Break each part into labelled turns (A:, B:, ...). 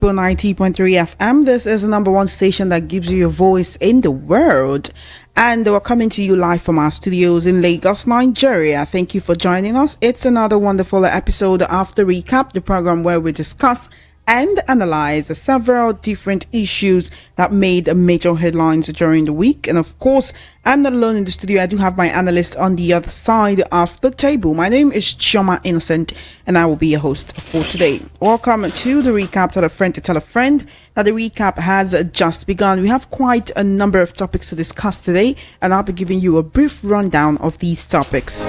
A: 90.3 FM. This is the number one station that gives you your voice in the world. And we're coming to you live from our studios in Lagos, Nigeria. Thank you for joining us. It's another wonderful episode of The Recap, the program where we discuss and analyze several different issues that made major headlines during the week. And of course, I'm not alone in the studio. I do have my analyst on the other side of the table. My name is Choma Innocent, and I will be your host for today. Welcome to The Recap. Tell a friend to tell a friend that The Recap has just begun. We have quite a number of topics to discuss today, and I'll be giving you a brief rundown of these topics.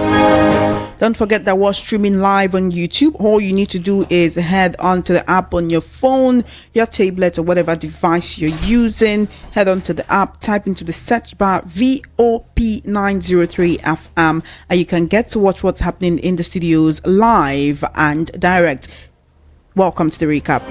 A: Don't forget that we're streaming live on YouTube. All you need to do is head onto the app on your phone, your tablet, or whatever device you're using. Head onto the app, type into the search bar VOP903 FM, and you can get to watch what's happening in the studios live and direct. Welcome to The Recap.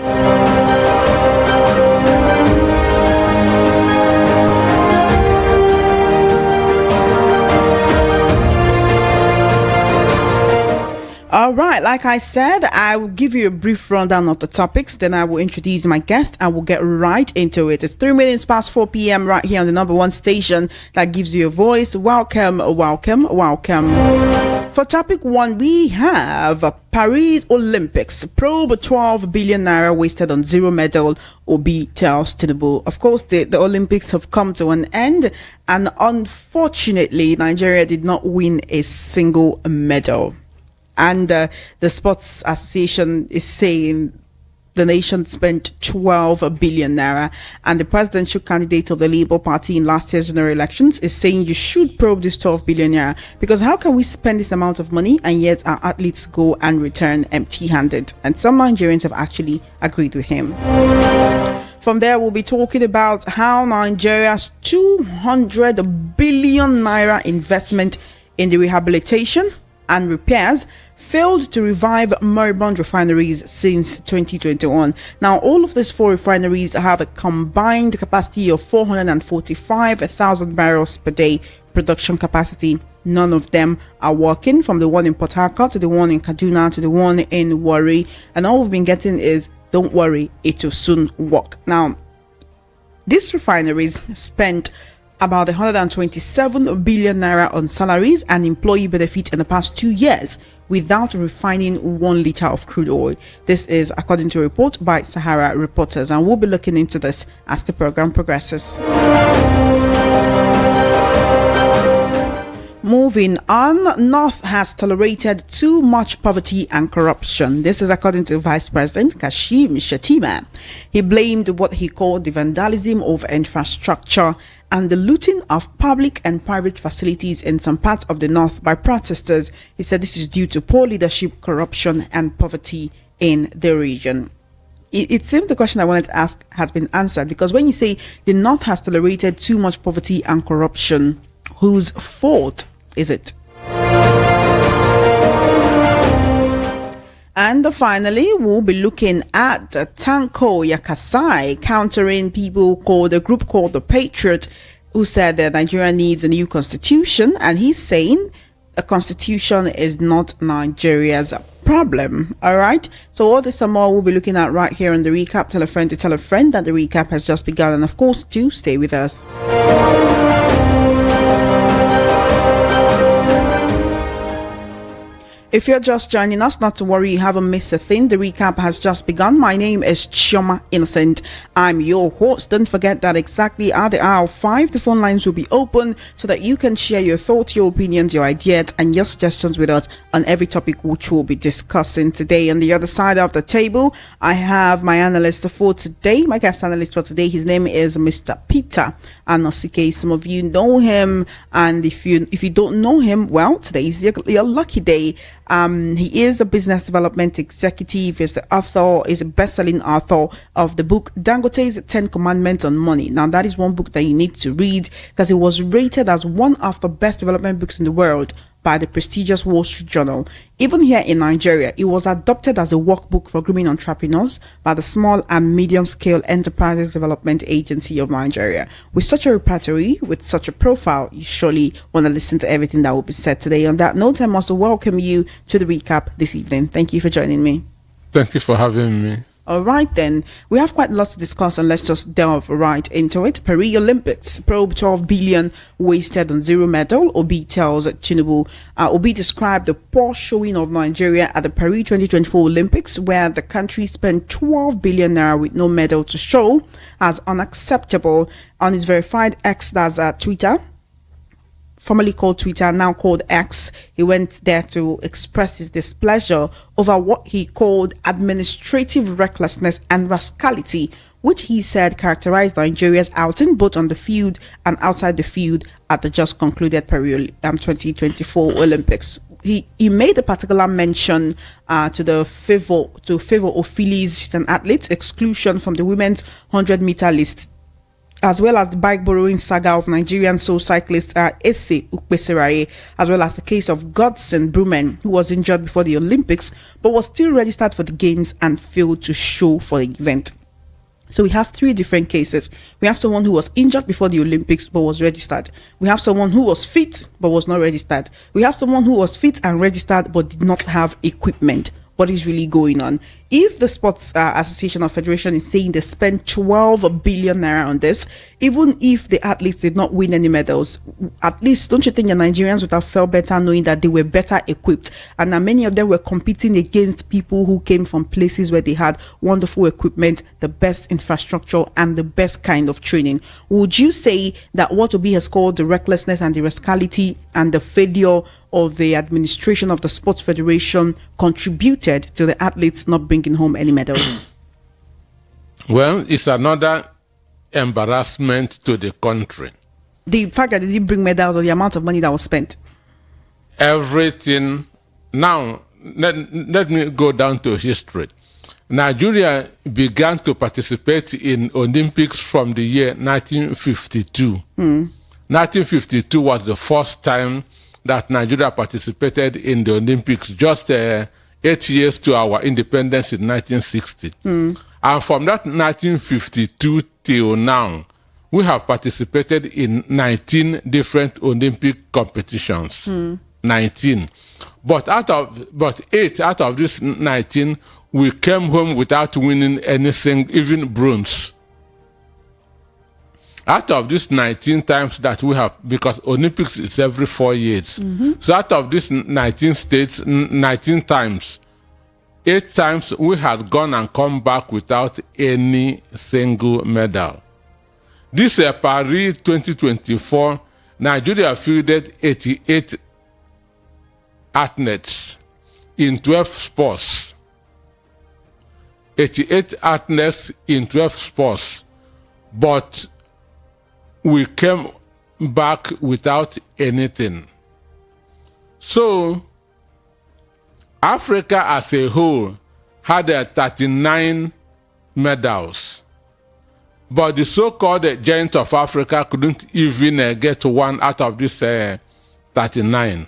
A: All right, like I said, I will give you a brief rundown of the topics, then I will introduce my guest and we'll get right into it. It's 3 minutes past 4 p.m. right here on the number one station that gives you a voice. Welcome, welcome, welcome. For topic one, we have Paris Olympics. Probe 12 billion naira wasted on zero medal, Obi tells Tinubu. Of course, the Olympics have come to an end, and unfortunately, Nigeria did not win a single medal. And the Sports Association is saying the nation spent 12 billion naira. And the presidential candidate of the Labour Party in last year's general elections is saying you should probe this 12 billion naira. Because how can we spend this amount of money and yet our athletes go and return empty-handed? And some Nigerians have actually agreed with him. From there, we'll be talking about how Nigeria's 200 billion naira investment in the rehabilitation and repairs failed to revive moribund refineries since 2021. Now, all of these four refineries have a combined capacity of 445,000 barrels per day production capacity. None of them are working, from the one in Port Harcourt to the one in Kaduna to the one in Warri. And all we've been getting is, don't worry, it will soon work. Now, these refineries spent about 127 billion naira on salaries and employee benefits in the past 2 years without refining 1 liter of crude oil. This is according to a report by Sahara Reporters, and we'll be looking into this as the program progresses. Moving on, North has tolerated too much poverty and corruption. This is according to Vice President Kashim Shettima. He blamed what he called the vandalism of infrastructure and the looting of public and private facilities in some parts of the North by protesters. He said this is due to poor leadership, corruption, and poverty in the region. It seems the question I wanted to ask has been answered, because when you say the North has tolerated too much poverty and corruption, whose fault is it? And finally, we'll be looking at Tanko Yakasai countering people called a group called the Patriot, who said that Nigeria needs a new constitution, and he's saying a constitution is not Nigeria's problem. All right, so all this and more we'll be looking at right here on The Recap. Tell a friend to tell a friend that The Recap has just begun, and of course, do stay with us. If you're just joining us, not to worry, you haven't missed a thing. The recap has just begun. My name is Choma Innocent. I'm your host. Don't forget that exactly at the hour 5, the phone lines will be open so that you can share your thoughts, your opinions, your ideas, and your suggestions with us on every topic which we'll be discussing today. On the other side of the table, I have my analyst for today, my guest analyst for today. His name is Mr. Peter Anosike. Some of you know him, and if you don't know him, well, today is your lucky day. He is a business development executive. He's the author, is a best-selling author of the book Dangote's 10 Commandments on Money. Now, that is one book that you need to read because it was rated as one of the best development books in the world by the prestigious Wall Street Journal. Even here in Nigeria, it was adopted as a workbook for grooming entrepreneurs by the Small and Medium Scale Enterprises Development Agency of Nigeria. With such a repertory, with such a profile, you surely want to listen to everything that will be said today. On that note, I must welcome you to the recap this evening. Thank you for joining me.
B: Thank you for having me.
A: All right, then. We have quite a lot to discuss, and let's just delve right into it. Paris Olympics probe 12 billion wasted on zero medal. Obi tells Tinubu. Obi described the poor showing of Nigeria at the Paris 2024 Olympics, where the country spent 12 billion naira with no medal to show, as unacceptable. On his verified X, that's Twitter, formerly called Twitter, now called X, he went there to express his displeasure over what he called administrative recklessness and rascality, which he said characterized Nigeria's outing both on the field and outside the field at the just concluded Paris 2024 Olympics. He made a particular mention to favor Ophilis, an athlete's exclusion from the women's 100-meter list, as well as the bike borrowing saga of Nigerian soul cyclist Ese Ukpeseraye, as well as the case of Godson Brumen, who was injured before the Olympics but was still registered for the games and failed to show for the event. So we have three different cases. We have someone who was injured before the Olympics but was registered. We have someone who was fit but was not registered. We have someone who was fit and registered but did not have equipment. What is really going on? If the Sports Association or Federation is saying they spent 12 billion naira on this, even if the athletes did not win any medals, at least don't you think the Nigerians would have felt better knowing that they were better equipped, and that many of them were competing against people who came from places where they had wonderful equipment, the best infrastructure, and the best kind of training? Would you say that what Obi has called the recklessness and the rascality and the failure of the administration of the Sports Federation contributed to the athletes not bringing home any medals?
B: Well, it's another embarrassment to the country.
A: The fact that they didn't bring medals or the amount of money that was spent.
B: Everything. Now, let me go down to history. Nigeria began to participate in Olympics from the year 1952. 1952 was the first time that Nigeria participated in the Olympics, just 8 years to our independence in 1960. And from that 1952 till now, we have participated in 19 different Olympic competitions. 19. But 8 out of these 19, we came home without winning anything, even bronze. Out of these 19 times that we have, because Olympics is every 4 years. So out of these 19 states, 19 times, 8 times we have gone and come back without any single medal. This Paris 2024, Nigeria fielded 88 athletes in 12 sports. 88 athletes in 12 sports. But we came back without anything. So, Africa as a whole had 39 medals. But the so-called giant of Africa couldn't even get one out of this 39.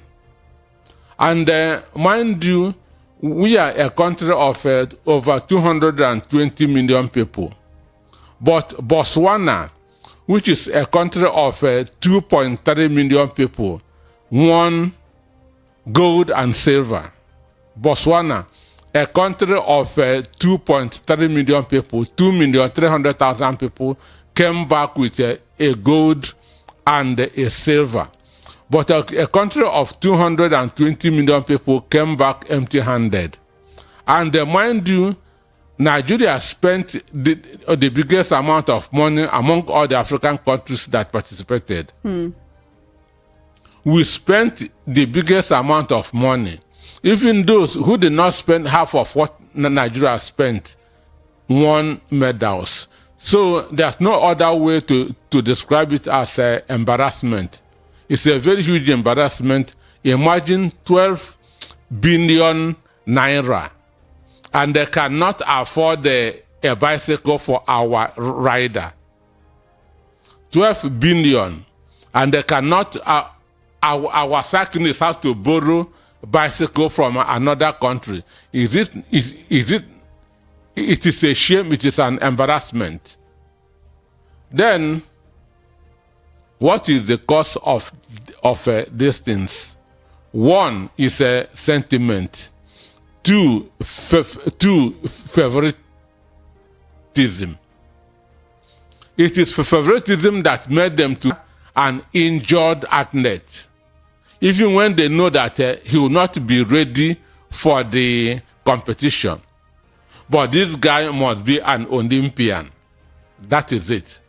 B: And mind you, we are a country of over 220 million people. But Botswana, which is a country of 2.3 million people, won gold and silver. Botswana, a country of 2.3 million people, 2,300,000 people, came back with a gold and a silver. But a country of 220 million people came back empty-handed. And mind you, Nigeria spent the biggest amount of money among all the African countries that participated. We spent the biggest amount of money. Even those who did not spend half of what Nigeria spent won medals. So there's no other way to describe it as embarrassment. It's a very huge embarrassment. Imagine 12 billion naira. And they cannot afford a bicycle for our rider. 12 billion. And they cannot, our cyclists have to borrow a bicycle from another country. It is a shame, it is an embarrassment. Then, what is the cause of these things? One is a sentiment. Two, favoritism. favoritism. It is favoritism that made them to an injured athlete, even when they know that he will not be ready for the competition. But this guy must be an Olympian. That is it.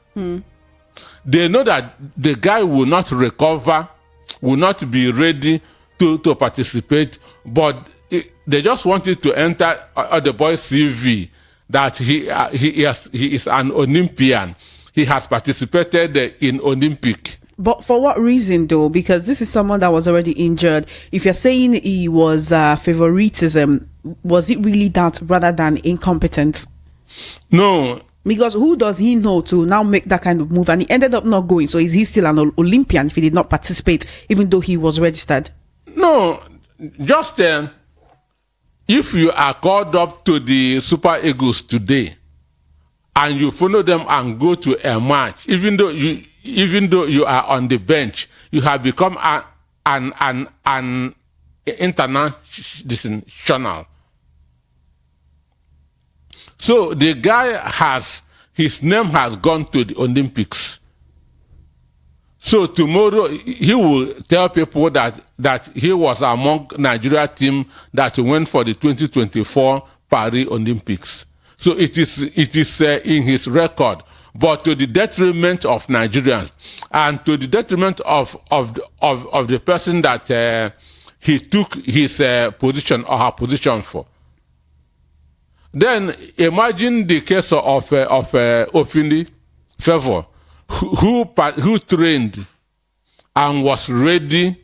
B: They know that the guy will not recover, will not be ready to participate, but they just wanted to enter the boy's CV that he is an Olympian. He has participated in Olympic.
A: But for what reason, though? Because this is someone that was already injured. If you're saying he was favoritism, was it really that rather than incompetence?
B: No.
A: Because who does he know to now make that kind of move? And he ended up not going. So is he still an Olympian if he did not participate, even though he was registered?
B: No. Just if you are called up to the Super Eagles today and you follow them and go to a match, even though you are on the bench, you have become an international. So the guy his name has gone to the Olympics. So tomorrow he will tell people that he was among Nigeria team that went for the 2024 Paris Olympics. So it is in his record, but to the detriment of Nigerians and to the detriment of the person that he took his position or her position for. Then imagine the case of Ofini Favor, who trained and was ready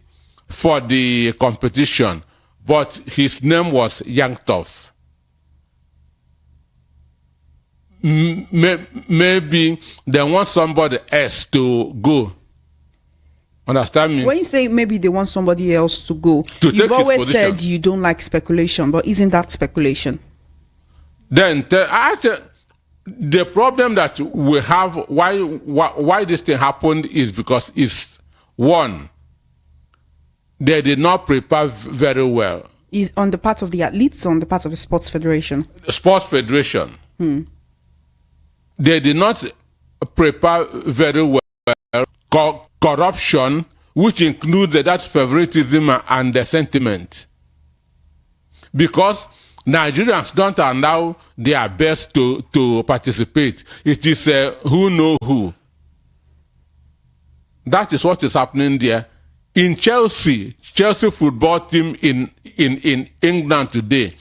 B: for the competition, but his name was yanked off. Maybe they want somebody else to go. Understand me?
A: When you say maybe they want somebody else to go, you've always said you don't like speculation, but isn't that speculation?
B: Then the problem that we have, why this thing happened is because it's one, they did not prepare very well.
A: Is on the part of the athletes or on the part of the sports federation?
B: The sports federation. They did not prepare very well. Corruption, which includes that favoritism and the sentiment. Because Nigerians don't allow their best to participate. It is who know who. That is what is happening there. In Chelsea football team in England today,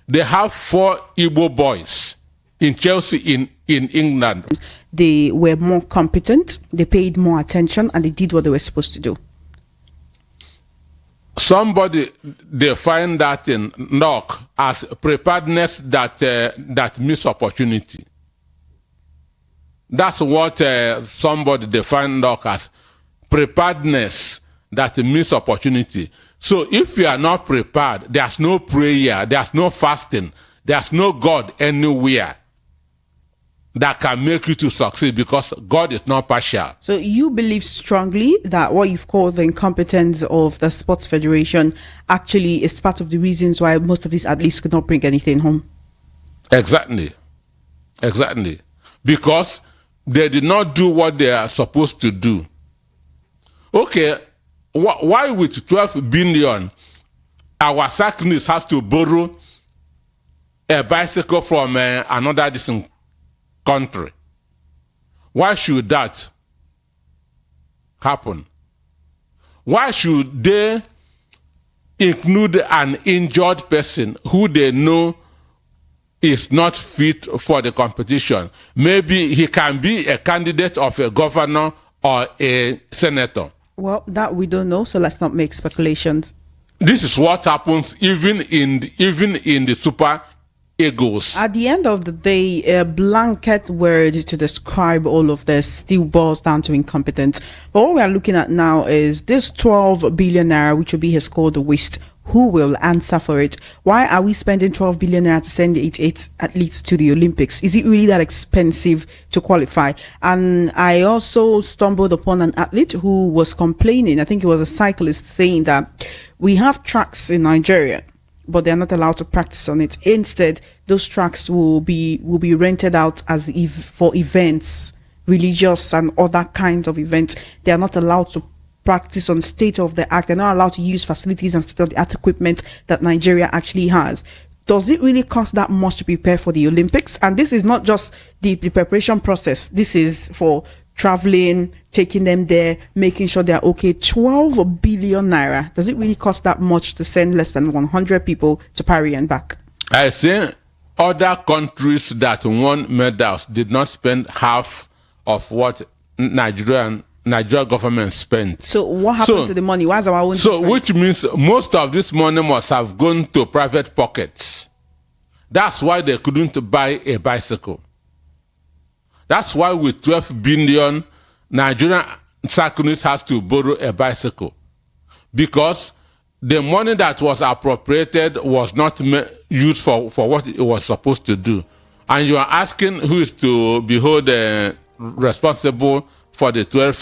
B: they have 4 Igbo boys in Chelsea in England.
A: They were more competent, they paid more attention, and they did what they were supposed to do.
B: Somebody defined that in knock as preparedness that miss opportunity. That's what somebody defined knock as preparedness that miss opportunity. So if you are not prepared, there's no prayer, there's no fasting, there's no God anywhere that can make you to succeed, because God is not partial.
A: So you believe strongly that what you've called the incompetence of the sports federation actually is part of the reasons why most of these athletes could not bring anything home?
B: Exactly. Because they did not do what they are supposed to do. Okay, why with 12 billion our cyclists have to borrow a bicycle from another distant country? Why should that happen? Why should they include an injured person who they know is not fit for the competition? Maybe he can be a candidate of a governor or a senator.
A: Well, that we don't know, so let's not make speculations.
B: This is what happens even in the Super Eagles.
A: At the end of the day, a blanket word to describe all of this still boils down to incompetence. But what we are looking at now is this 12 billion naira, which will be his called the waste. Who will answer for it? Why are we spending 12 billion naira to send 88 athletes to the Olympics? Is it really that expensive to qualify? And I also stumbled upon an athlete who was complaining. I think it was a cyclist saying that we have tracks in Nigeria but they're not allowed to practice on it. Instead, those tracks will be rented out as for events, religious and other kinds of events. They are not allowed to practice on state of the art. They're not allowed to use facilities and state of the art equipment that Nigeria actually has. Does it really cost that much to prepare for the Olympics? And this is not just the preparation process. This is for traveling, taking them there, making sure they're okay. 12 billion naira. Does it really cost that much to send less than 100 people to Paris and back?
B: I say other countries that won medals did not spend half of what Nigeria government spent.
A: So what happened to the money? Why is our own
B: So
A: different?
B: which means most of this money must have gone to private pockets. That's why they couldn't buy a bicycle. That's why with 12 billion, Nigerian cyclists has to borrow a bicycle. Because the money that was appropriated was not used for what it was supposed to do. And you are asking who is to be held responsible for the 12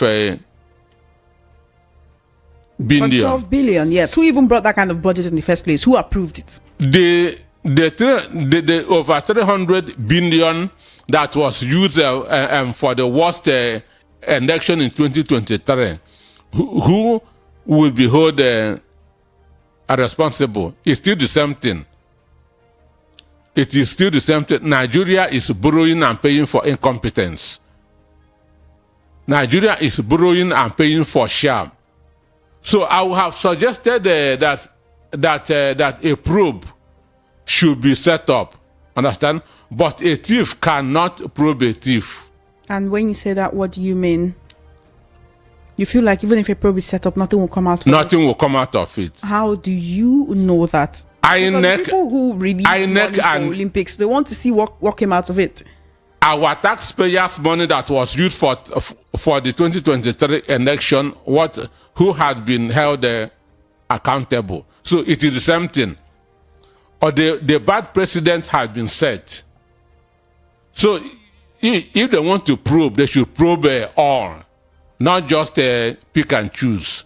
B: billion.
A: 12 billion, yes. Who even brought that kind of budget in the first place? Who approved it?
B: The over 300 billion that was used for the worst election in 2023, who will be held responsible? It's still the same thing. It is still the same thing. Nigeria is borrowing and paying for incompetence. Nigeria is borrowing and paying for sham. So I would have suggested that a probe should be set up. Understand? But a thief cannot probe a thief.
A: And when you say that, what do you mean? You feel like even if a probe is set up, nothing will come out of
B: Nothing
A: it?
B: will come out of it.
A: How do you know that? Because people who release money for Olympics, they want to see what came out of it.
B: Our taxpayers' money that was used for the 2023 election, who has been held accountable? So it is the same thing. Or the bad precedent has been set. So if they want to probe, they should probe all, not just pick and choose.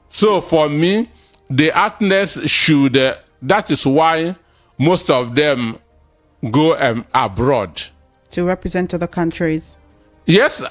B: So for me, the athletes should, that is why most of them go abroad.
A: To represent other countries.
B: Yes,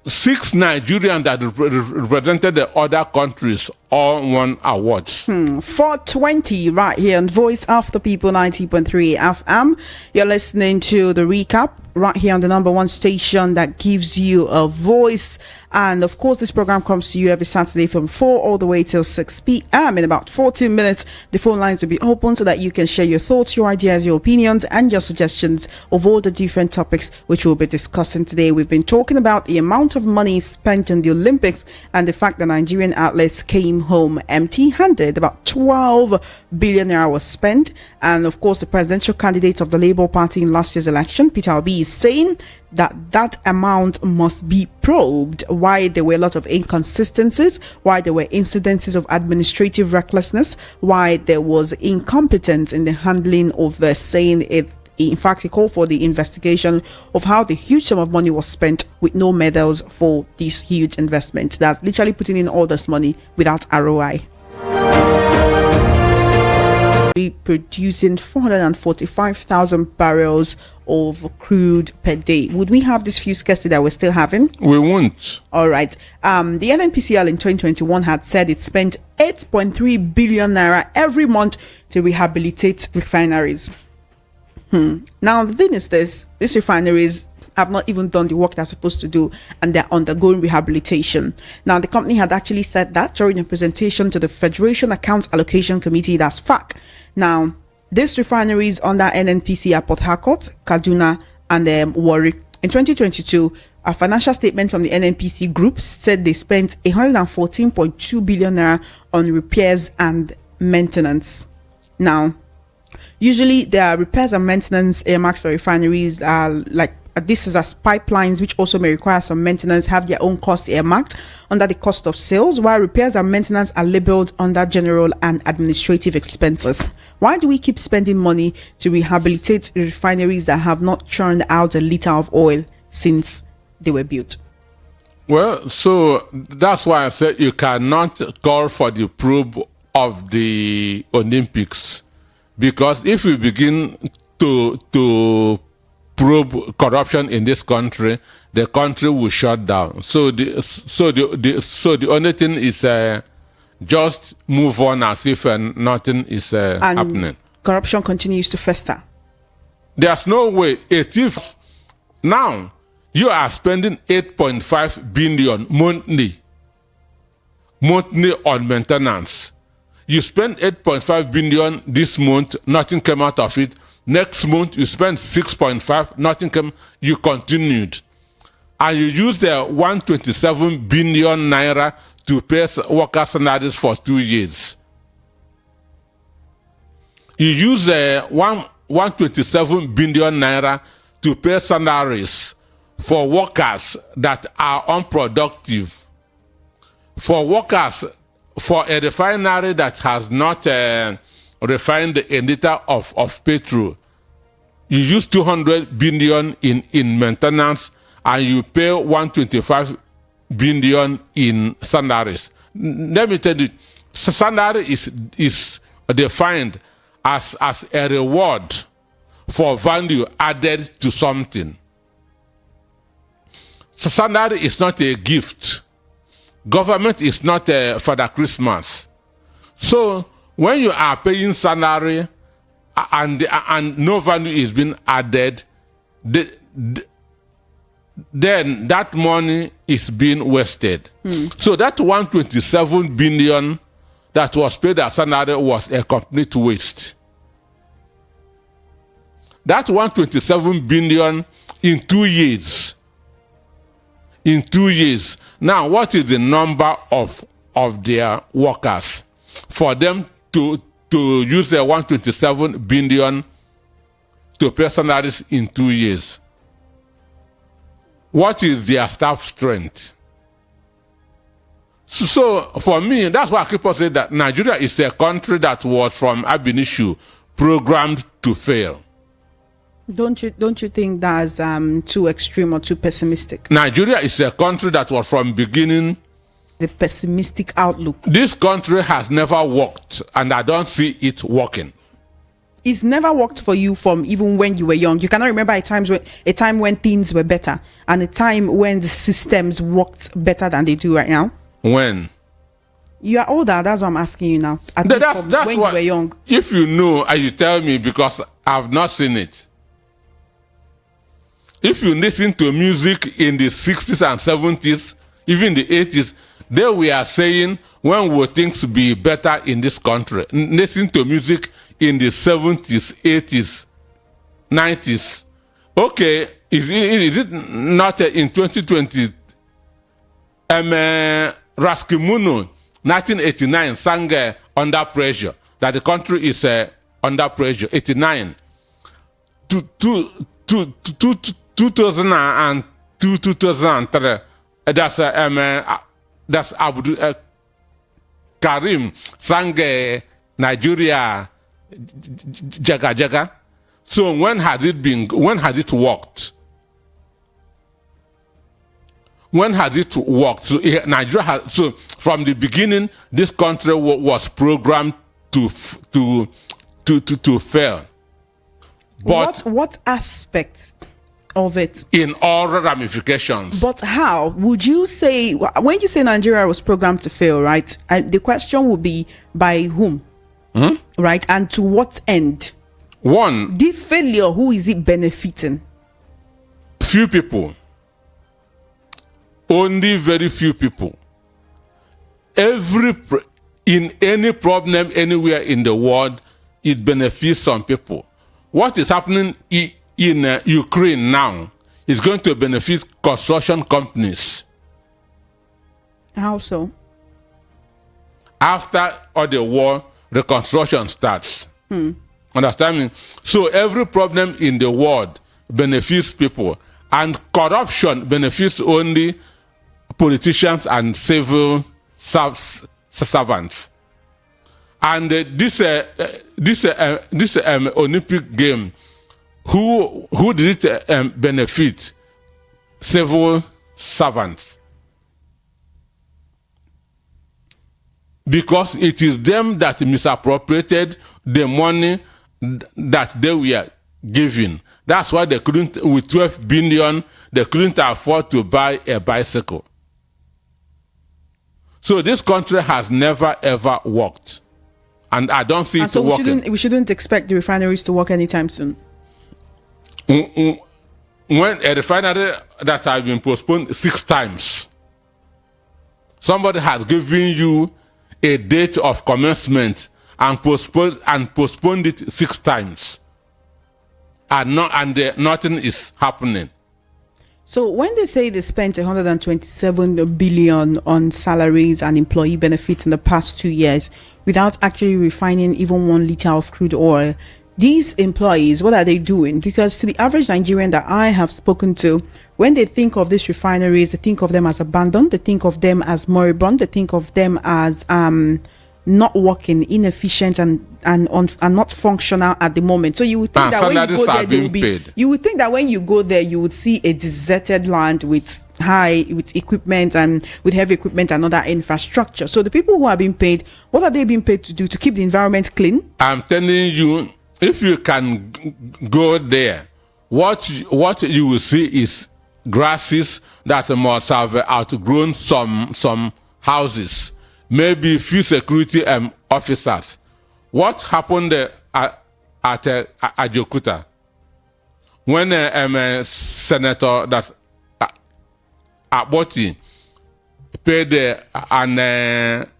B: 6 Nigerians that represented the other countries all won awards.
A: 420 right here on Voice of the People 90.3 FM. You're listening to the recap right here on the number one station that gives you a voice. And of course, this program comes to you every Saturday from 4 all the way till 6 p.m. In about 14 minutes, the phone lines will be open so that you can share your thoughts, your ideas, your opinions, and your suggestions of all the different topics which we'll be discussing today. We've been talking about the amount of money spent on the Olympics and the fact that Nigerian athletes came home empty-handed. About 12 billion naira was spent. And of course, the presidential candidate of the Labour Party in last year's election, Peter Obi, is saying that amount must be probed. Why there were a lot of inconsistencies, why there were incidences of administrative recklessness, why there was incompetence in the handling of the saying it. In fact, he called for the investigation of how the huge sum of money was spent with no medals for these huge investments. That's literally putting in all this money without ROI. Producing 445,000 barrels of crude per day. Would we have this few scarcity that we're still having?
B: We won't.
A: All right. The NNPCL in 2021 had said it spent 8.3 billion naira every month to rehabilitate refineries. Now, the thing is these refineries have not even done the work they're supposed to do, and they're undergoing rehabilitation. Now, the company had actually said that during a presentation to the Federation Accounts Allocation Committee, that's FAC. Now, these refineries under NNPC are Port Harcourt, Kaduna, and Warri. In 2022, a financial statement from the NNPC group said they spent 114.2 billion naira on repairs and maintenance. Now, usually there are repairs and maintenance earmarked for refineries, like this is as pipelines, which also may require some maintenance, have their own cost earmarked under the cost of sales, while repairs and maintenance are labeled under general and administrative expenses. Why do we keep spending money to rehabilitate refineries that have not churned out a liter of oil since they were built?
B: Well, so that's why I said you cannot call for the probe of the Olympics Because if we begin to probe corruption in this country, the country will shut down. So the only thing is just move on as if nothing is happening.
A: Corruption continues to fester.
B: There's no way. If now you are spending 8.5 billion monthly on maintenance. You spend 8.5 billion this month, nothing came out of it. Next month you spend 6.5, nothing came. You continued, and you use the 127 billion naira to pay workers' salaries for 2 years. You use the 127 billion naira to pay salaries for workers that are unproductive, for workers for a refinery that has not refined a liter of petrol. You use 200 billion in maintenance, and you pay 125 billion in salaries. Let me tell you, salary is defined as a reward for value added to something. Salary is not a gift. Government is not Father Christmas. So when you are paying salary and no value is being added, then that money is being wasted. So that 127 billion that was paid as salary was a complete waste. That 127 billion in 2 years. In 2 years. Now, what is the number of their workers for them to use the 127 billion to pay salaries in 2 years? What is their staff strength? So for me, that's why I keep on saying that Nigeria is a country that was from ab initio programmed to fail.
A: Don't you think that's too extreme or too pessimistic?
B: Nigeria is a country that was from beginning
A: The pessimistic outlook.
B: This country has never worked, and I don't see it working.
A: It's never worked for you from even when you were young. You cannot remember a time when things were better and a time when the systems worked better than they do right now.
B: When?
A: You are older. That's what I'm asking you now.
B: That's
A: when you were young.
B: If you know, and you tell me, because I've not seen it. If you listen to music in the 60s and 70s, even the 80s, they were saying, when will things be better in this country? Listen to music in the 70s, 80s, 90s. Okay, is it not in 2020? Raskimuno, 1989, sang Under Pressure, that the country is under pressure. 89. 2002, 2003. That's Abdul Karim sang Nigeria Jaga Jaga. So when has it worked? When has it worked? So Nigeria has, so from the beginning, this country was programmed to fail. But
A: what aspect of it?
B: In all ramifications.
A: But how would you say, when you say Nigeria was programmed to fail, right? The question would be, by whom? Right? And to what end?
B: One,
A: the failure, who is it benefiting?
B: Few people. Only very few people. In any problem anywhere in the world, it benefits some people. What is happening in Ukraine now is going to benefit construction companies.
A: How so?
B: After all the war, reconstruction starts. Understand me? So every problem in the world benefits people, and corruption benefits only politicians and civil servants. And this Olympic game, who did it benefit? Civil servants. Because it is them that misappropriated the money that they were given. That's why they couldn't, with 12 billion, they couldn't afford to buy a bicycle. So this country has never ever worked, and I don't see it
A: so
B: working.
A: we shouldn't expect the refineries to work anytime soon.
B: When a refinery that has been postponed 6 times, somebody has given you a date of commencement and postponed it 6 times, and nothing is happening.
A: So when they say they spent 127 billion on salaries and employee benefits in the past 2 years without actually refining even 1 liter of crude oil, these employees, what are they doing? Because to the average Nigerian that I have spoken to, when they think of these refineries, they think of them as abandoned, they think of them as moribund, they think of them as not working, inefficient, and not functional at the moment. So you would think that when you go there, they will be. You would think that when you go there, you would see a deserted land with equipment and with heavy equipment and other infrastructure. So the people who are being paid, what are they being paid to do? To keep the environment clean?
B: I'm telling you, if you can go there, what you will see is grasses that must have outgrown some houses, maybe few security officers. What happened at Ajokuta when Senator that's Aboti paid and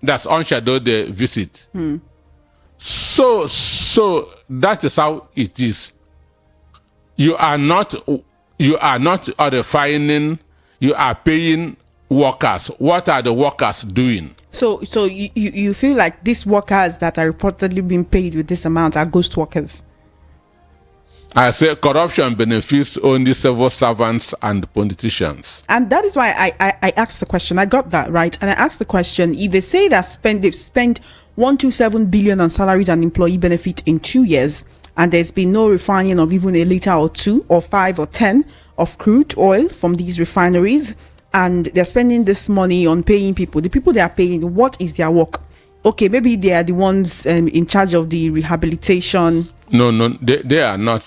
B: that's unshadowed the visit? So that is how it is. You are not refining, you are paying workers. What are the workers doing?
A: So you feel like these workers that are reportedly being paid with this amount are ghost workers?
B: I say corruption benefits only civil servants and politicians.
A: And that is why I asked the question. I got that right. And I asked the question, if they say that they've spent 127 billion on salaries and employee benefit in 2 years, and there's been no refining of even a liter or 2 or 5 or 10 of crude oil from these refineries, and they're spending this money on paying people. The people they are paying, what is their work? Okay, maybe they are the ones in charge of the rehabilitation.
B: No, they are not,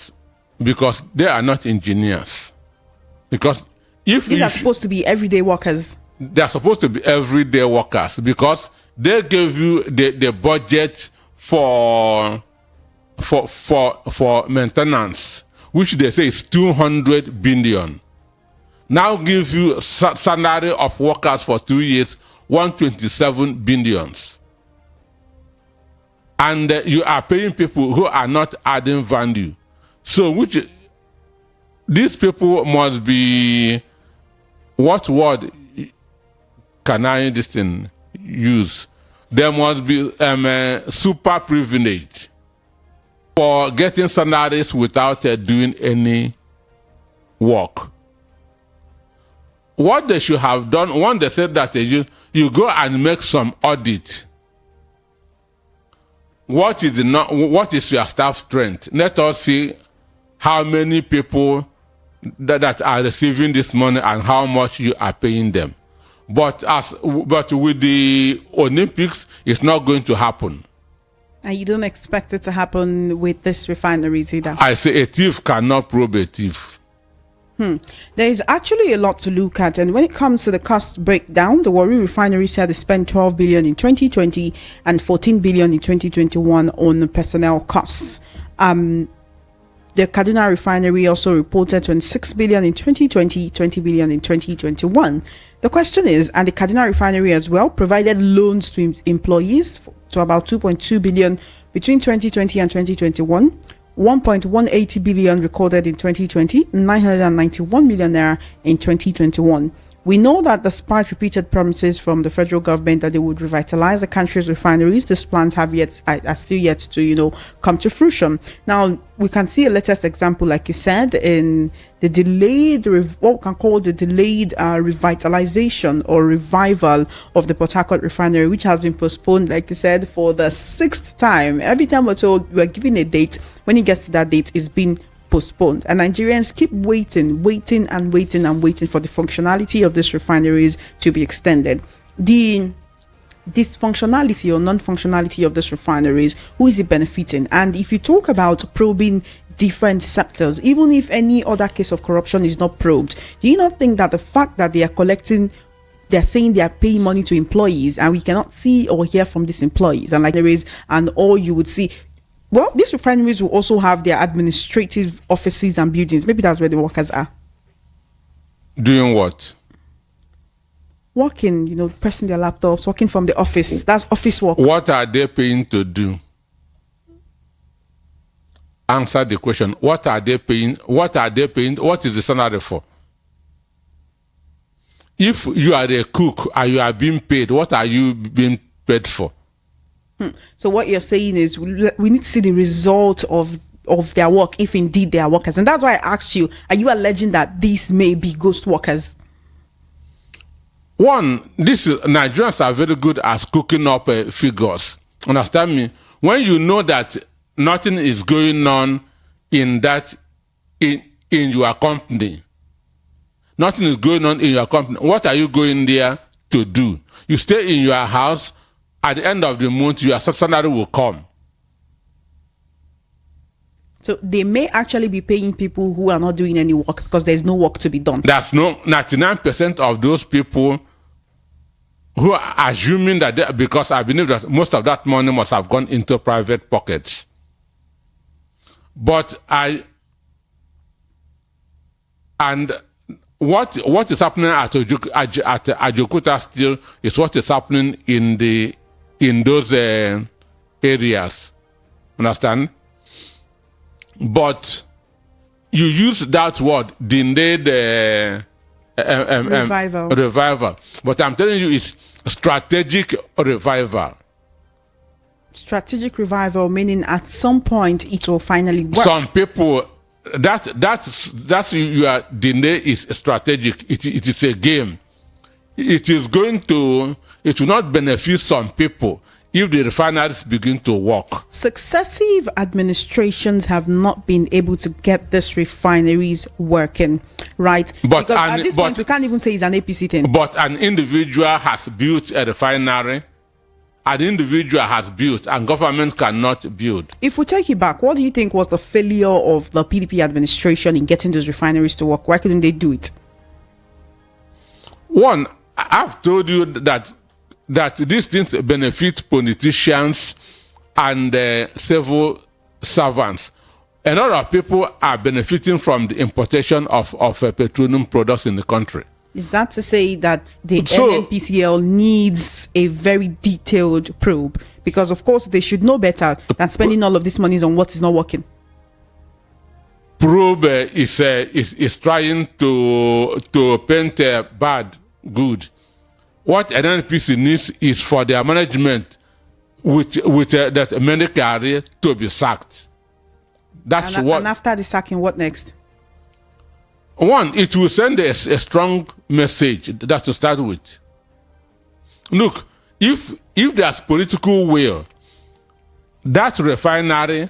B: because they are not engineers. Because if
A: these are supposed to be everyday workers.
B: They are supposed to be everyday workers, because they give you the budget for maintenance, which they say is 200 billion. Now give you salary of workers for 2 years, 127 billions. And you are paying people who are not adding value. So these people must be, what word can I use? They must be super privileged for getting salaries without doing any work. What they should have done, when they said that you go and make some audit. What is your staff strength? Let us see how many people that are receiving this money and how much you are paying them. But with the Olympics, it's not going to happen.
A: And you don't expect it to happen with this refineries either?
B: I say a thief cannot probe a thief.
A: There is actually a lot to look at, and when it comes to the cost breakdown, the Warri Refinery said they spent 12 billion in 2020 and 14 billion in 2021 on personnel costs. The Kaduna Refinery also reported 26 billion in 2020, 20 billion in 2021. The question is, and the Kaduna Refinery as well provided loans to employees to about 2.2 billion between 2020 and 2021. 1.180 billion recorded in 2020, 991 million naira in 2021. We know that despite repeated promises from the federal government that they would revitalize the country's refineries, these plans are still yet to, come to fruition. Now, we can see a latest example, like you said, in the delayed, what we can call the delayed revitalization or revival of the Port Harcourt refinery, which has been postponed, like you said, for the 6th time. Every time we're told we're given a date, when it gets to that date, it's been postponed, and Nigerians keep waiting for the functionality of these refineries to be extended. The this functionality or non-functionality of these refineries, who is it benefiting? And if you talk about probing different sectors, even if any other case of corruption is not probed, do you not think that the fact that they are collecting, they're saying they are paying money to employees and we cannot see or hear from these employees, and like there is, and all you would see, well, these refineries will also have their administrative offices and buildings. Maybe that's where the workers are.
B: Doing what?
A: Working, pressing their laptops, working from the office. That's office work.
B: What are they paying to do? Answer the question. What are they paying? What are they paying? What is the salary for? If you are a cook and you are being paid, what are you being paid for?
A: So what you're saying is we need to see the result of their work, if indeed they are workers. And that's why I asked you, are you alleging that these may be ghost workers?
B: One, Nigerians are very good at cooking up figures. Understand me? When you know that nothing is going on in your company, nothing is going on in your company, what are you going there to do? You stay in your house. At the end of the month, your salary will come.
A: So they may actually be paying people who are not doing any work because there's no work to be done.
B: That's 99% of those people who are assuming that because I believe that most of that money must have gone into private pockets. But what is happening at Ajokuta still is what is happening in those areas. Understand? But you use that word, delayed revival. But I'm telling you, it's strategic revival.
A: Strategic revival, meaning at some point it will finally work.
B: Some people, that's your delay is strategic. It is a game. It will not benefit some people if the refineries begin to work.
A: Successive administrations have not been able to get these refineries working, right? Because at this point, we can't even say it's an APC thing.
B: But an individual has built a refinery, an individual has built, and government cannot build.
A: If we take it back, what do you think was the failure of the PDP administration in getting those refineries to work? Why couldn't they do it?
B: One, I've told you that these things benefit politicians and civil servants. A lot of people are benefiting from the importation of petroleum products in the country.
A: Is that to say that the NNPCL needs a very detailed probe? Because, of course, they should know better than spending all of this money on what is not working.
B: Probe is trying to paint bad good. What NNPC needs is for their management with that many carry to be sacked. And
A: after the sacking, what next?
B: One, it will send a strong message. That's to start with. Look, if there's political will, that refinery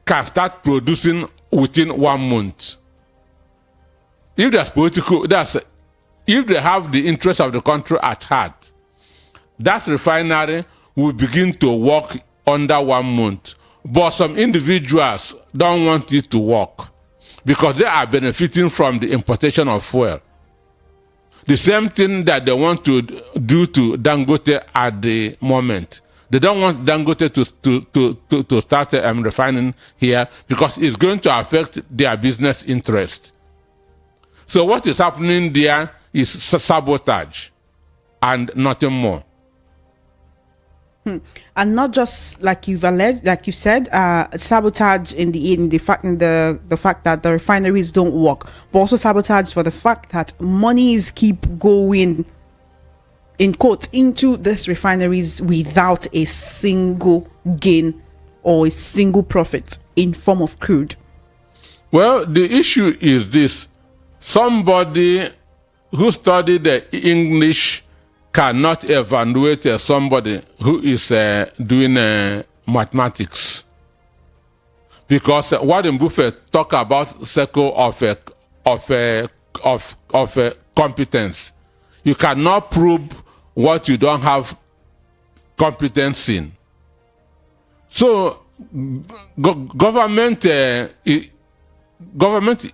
B: can start producing within 1 month. If there's if they have the interest of the country at heart, that refinery will begin to work under 1 month. But some individuals don't want it to work because they are benefiting from the importation of fuel. The same thing that they want to do to Dangote at the moment. They don't want Dangote to start refining here because it's going to affect their business interest. So what is happening there is sabotage and nothing more.
A: And not just like you've alleged, like you said, sabotage in the fact that the refineries don't work, but also sabotage for the fact that monies keep going, in quote, into these refineries without a single gain or a single profit in form of crude.
B: Well, the issue is this: somebody who studied English cannot evaluate somebody who is doing mathematics, because Warren Buffett talk about circle of competence. You cannot prove what you don't have competency. So government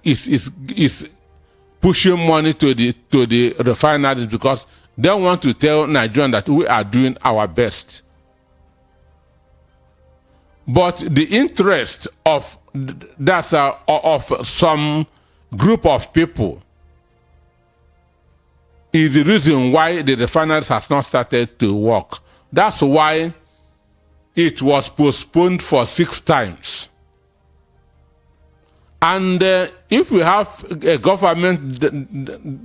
B: is pushing money to the refineries because they want to tell Nigerians that we are doing our best. But the interest of some group of people is the reason why the refineries has not started to work. That's why it was postponed for 6 times. And if we have a government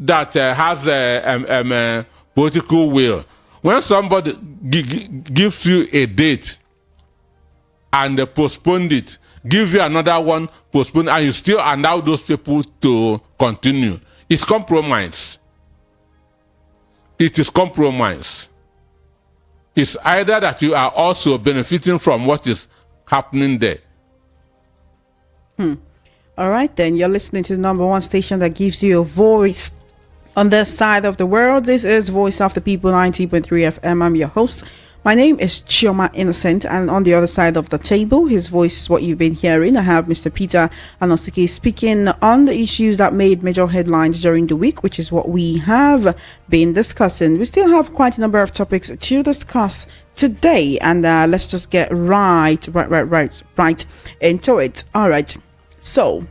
B: that has a political will, when somebody gives you a date and postpone it, give you another one, postpone, and you still allow those people to continue, it's compromise. It is compromise. It's either that you are also benefiting from what is happening there.
A: All right, then. You're listening to the number one station that gives you a voice on this side of the world. This is Voice of the People, 90.3 FM. I'm your host. My name is Chioma Innocent, and on the other side of the table, his voice is what you've been hearing. I have Mr. Peter Anosike speaking on the issues that made major headlines during the week, which is what we have been discussing. We still have quite a number of topics to discuss today, and let's just get right into it. All right. So,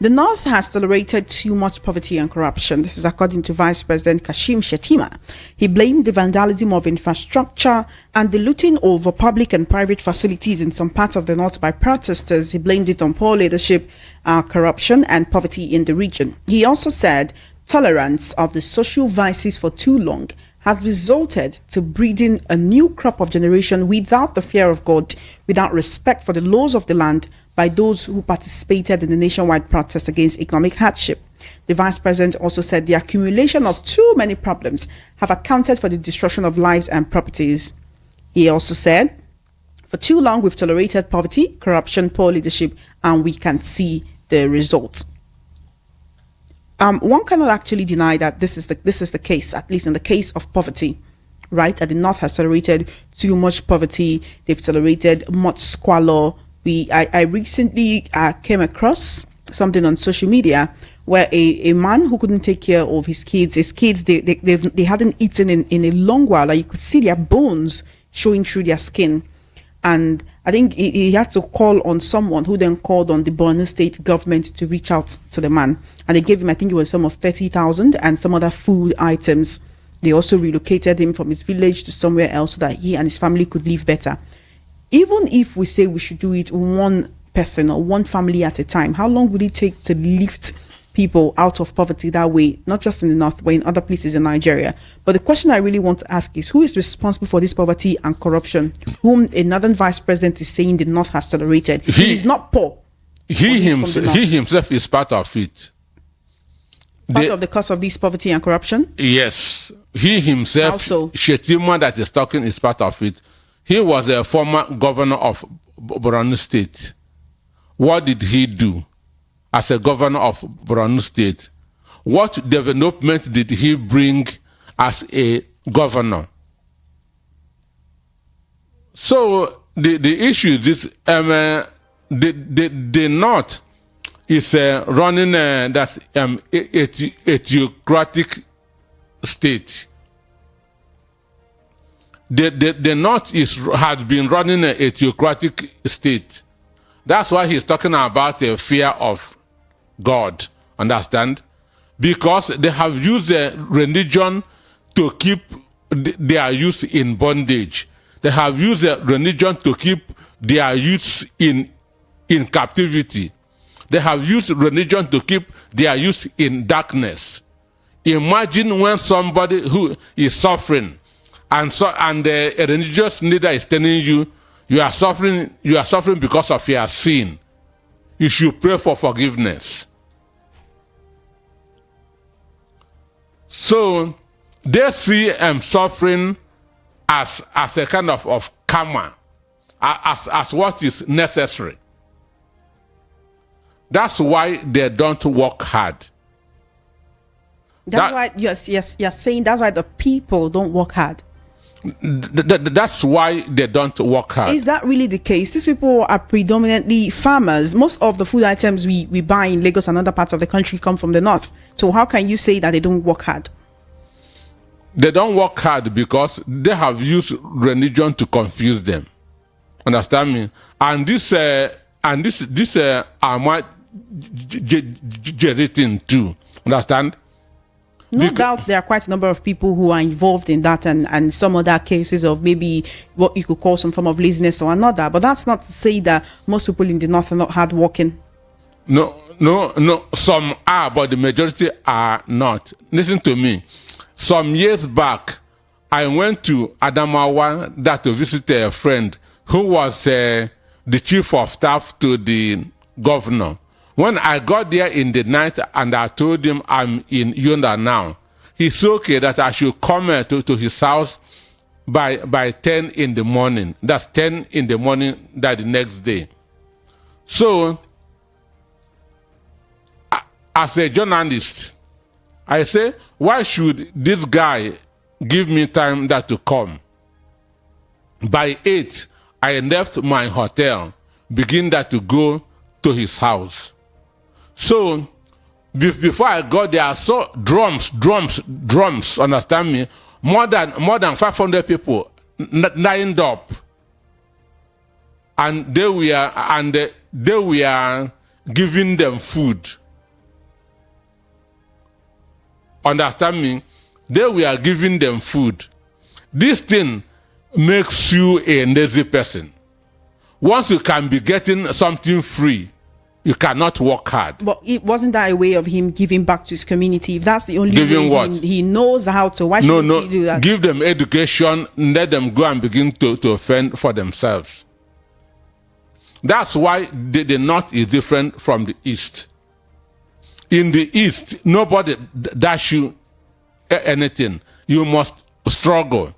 A: the North has tolerated too much poverty and corruption. This is according to Vice President Kashim Shettima. He blamed the vandalism of infrastructure and the looting over public and private facilities in some parts of the North by protesters. He blamed it on poor leadership, corruption and poverty in the region. He also said tolerance of the social vices for too long has resulted to breeding a new crop of generation without the fear of God, without respect for the laws of the land, by those who participated in the nationwide protest against economic hardship. The vice president also said the accumulation of too many problems have accounted for the destruction of lives and properties. He also said, for too long we've tolerated poverty, corruption, poor leadership, and we can see the results. One cannot actually deny that this is the case, at least in the case of poverty, right? That the North has tolerated too much poverty. They've tolerated much squalor. I recently came across something on social media where a man who couldn't take care of his kids they hadn't eaten in a long while. Like you could see their bones showing through their skin, and I think he had to call on someone who then called on the Borno State government to reach out to the man, and they gave him, I think it was some of 30,000 and some other food items. They also relocated him from his village to somewhere else so that he and his family could live better. Even if we say we should do it one person or one family at a time, how long would it take to lift people out of poverty that way? Not just in the North, but in other places in Nigeria. But the question I really want to ask is, who is responsible for this poverty and corruption, whom a northern vice president is saying the North has tolerated? He is not poor.
B: He himself is part of it.
A: Part of the cause of this poverty and corruption?
B: Yes. He himself,
A: Also,
B: Shettima that is talking, is part of it. He was a former governor of Borno State. What did he do as a governor of Borno State? What development did he bring as a governor? So the issue is this: the North is running that a theocratic state. The North has been running a theocratic state. That's why he's talking about the fear of God. Understand? Because they have used religion to keep their youth in bondage. They have used religion to keep their youth in captivity. They have used religion to keep their youth in darkness. Imagine when somebody who is suffering, and a religious leader is telling you, you are suffering because of your sin. You should pray for forgiveness. So they see suffering as a kind of karma, as what is necessary. That's why they don't work hard.
A: That's why, yes, you're saying that's why the people don't work hard.
B: That's why they don't work hard.
A: Is that really the case? These people are predominantly farmers. Most of the food items we buy in Lagos and other parts of the country come from the north. So how can you say that they don't work hard?
B: They don't work hard because they have used religion to confuse them. Understand me? And this are my generating too. Understand?
A: No doubt there are quite a number of people who are involved in that, and some other cases of maybe what you could call some form of laziness or another. But that's not to say that most people in the north are not hardworking.
B: No. Some are, but the majority are not. Listen to me. Some years back, I went to Adamawa to visit a friend who was the chief of staff to the governor. When I got there in the night and I told him I'm in Yunda now, he said okay that I should come to his house by 10 in the morning. That's 10 in the morning that the next day. So, as a journalist, I say, why should this guy give me time to come? By 8, I left my hotel, begin to go to his house. So, before I got there, I saw drums, understand me? More than 500 people lined up. And they were giving them food. Understand me? They were giving them food. This thing makes you a lazy person. Once you can be getting something free, you cannot work hard.
A: But it wasn't that a way of him giving back to his community? If that's the only
B: giving
A: way
B: what?
A: He knows how to, why shouldn't he do that?
B: Give them education, let them go and begin to fend for themselves. That's why the north is different from the east. In the east, nobody dash you anything. You must struggle.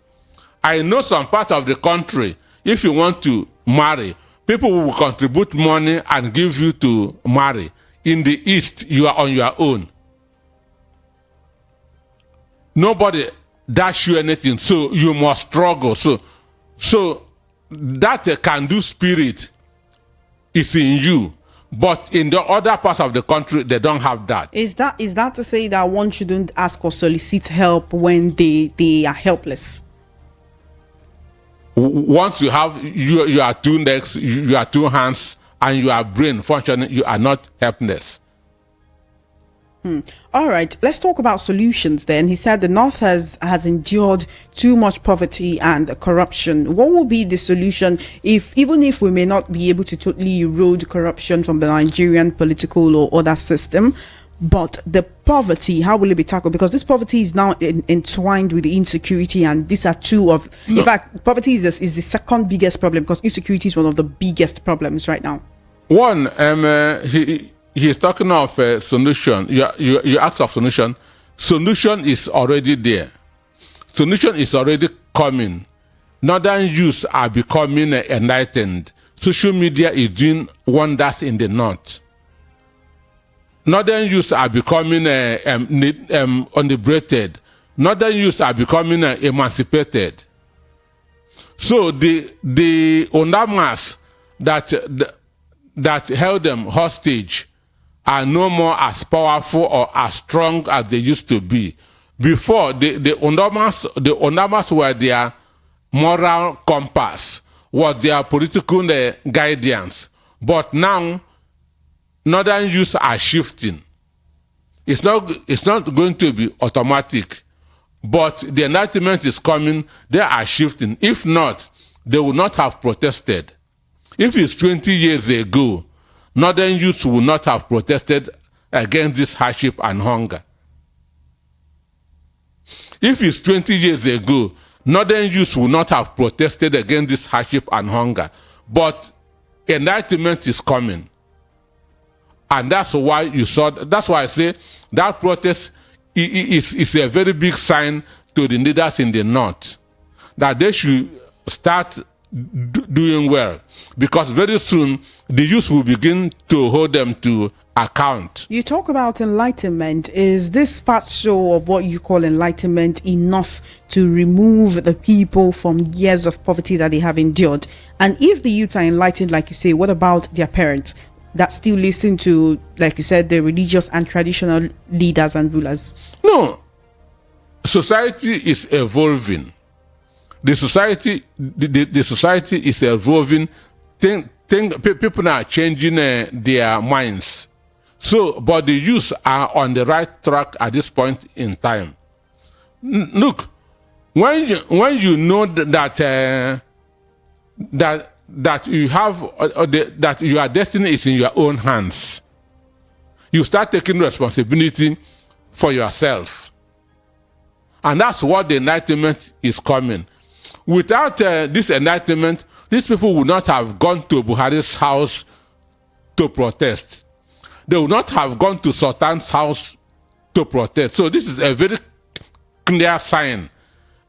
B: I know some part of the country, if you want to marry, people will contribute money and give you to marry. In the east, you are on your own. Nobody dash you anything, so you must struggle. So that can-do spirit is in you. But in the other parts of the country, they don't have that.
A: Is that to say that one shouldn't ask or solicit help when they are helpless?
B: Once you have your two legs, your two hands, and your brain functioning, you are not helpless.
A: All right, let's talk about solutions then. He said the North has endured too much poverty and corruption. What will be the solution even if we may not be able to totally erode corruption from the Nigerian political or other system, but the poverty, how will it be tackled? Because this poverty is now entwined with the insecurity, and these are two of... No. In fact, poverty is the second biggest problem, because insecurity is one of the biggest problems right now.
B: One, he's talking of a solution. You ask of solution. Solution is already there. Solution is already coming. Northern youths are becoming enlightened. Social media is doing wonders in the north. Northern youths are becoming unliberated. Northern youths are becoming emancipated. So the Ondamas that held them hostage are no more as powerful or as strong as they used to be. Before, the Ondamas were their moral compass, was their political guidance. But now, Northern youths are shifting. It's not going to be automatic, but the enlightenment is coming. They are shifting. If not, they will not have protested. If it's 20 years ago, Northern youths will not have protested against this hardship and hunger. If it's 20 years ago, Northern youths will not have protested against this hardship and hunger. But enlightenment is coming. And that's why that's why I say that protest is a very big sign to the leaders in the north that they should start doing well, because very soon the youth will begin to hold them to account.
A: You talk about enlightenment. Is this part show of what you call enlightenment enough to remove the people from years of poverty that they have endured? And if the youth are enlightened, like you say, what about their parents that still listen to, like you said, the religious and traditional leaders and rulers?
B: No, society is evolving. The society is evolving. People are changing their minds. So, but the youth are on the right track at this point in time. Look, when you know that you have that your destiny is in your own hands, you start taking responsibility for yourself, and that's what the enlightenment is coming. Without this enlightenment, these people would not have gone to Buhari's house to protest. They would not have gone to Sultan's house to protest. So this is a very clear sign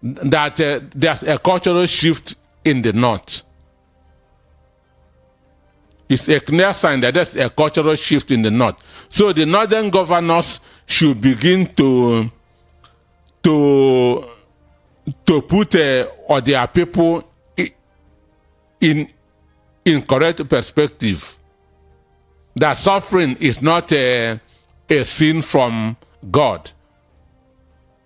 B: that there's a cultural shift in the north. It's a clear sign that there's a cultural shift in the north. So the northern governors should begin to put or their people in correct perspective. That suffering is not a sin from God.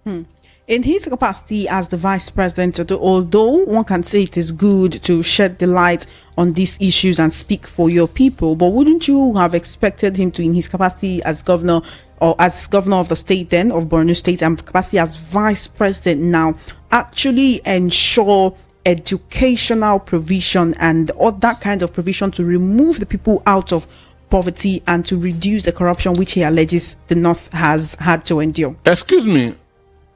A: In his capacity as the vice president, although one can say it is good to shed the light on these issues and speak for your people, but wouldn't you have expected him to, in his capacity as governor or as governor of the state then, of Borno State, and capacity as vice president now, actually ensure educational provision and all that kind of provision to remove the people out of poverty and to reduce the corruption which he alleges the North has had to endure?
B: Excuse me,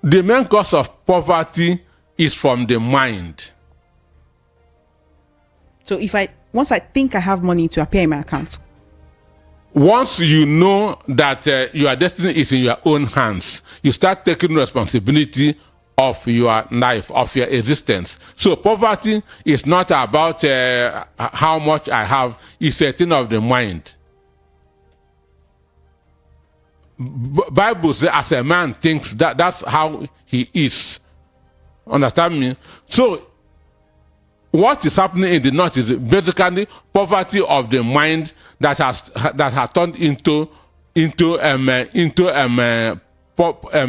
B: the main cause of poverty is from the mind.
A: So once I think I have money to appear in my account,
B: once you know that your destiny is in your own hands, you start taking responsibility of your life, of your existence. So poverty is not about how much I have, it's a thing of the mind. Bible says, as a man thinks, that's how he is. Understand me? So what is happening in the north is basically poverty of the mind that has turned into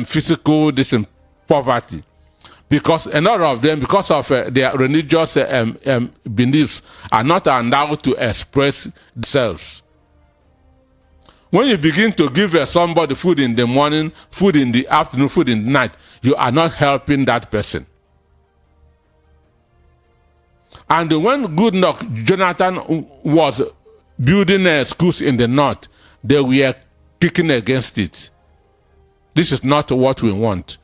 B: physical poverty, because a lot of them, because of their religious beliefs, are not allowed to express themselves. When you begin to give somebody food in the morning, food in the afternoon, food in the night, you are not helping that person. And when Goodluck Jonathan was building schools in the north, they were kicking against it. This is not what we want.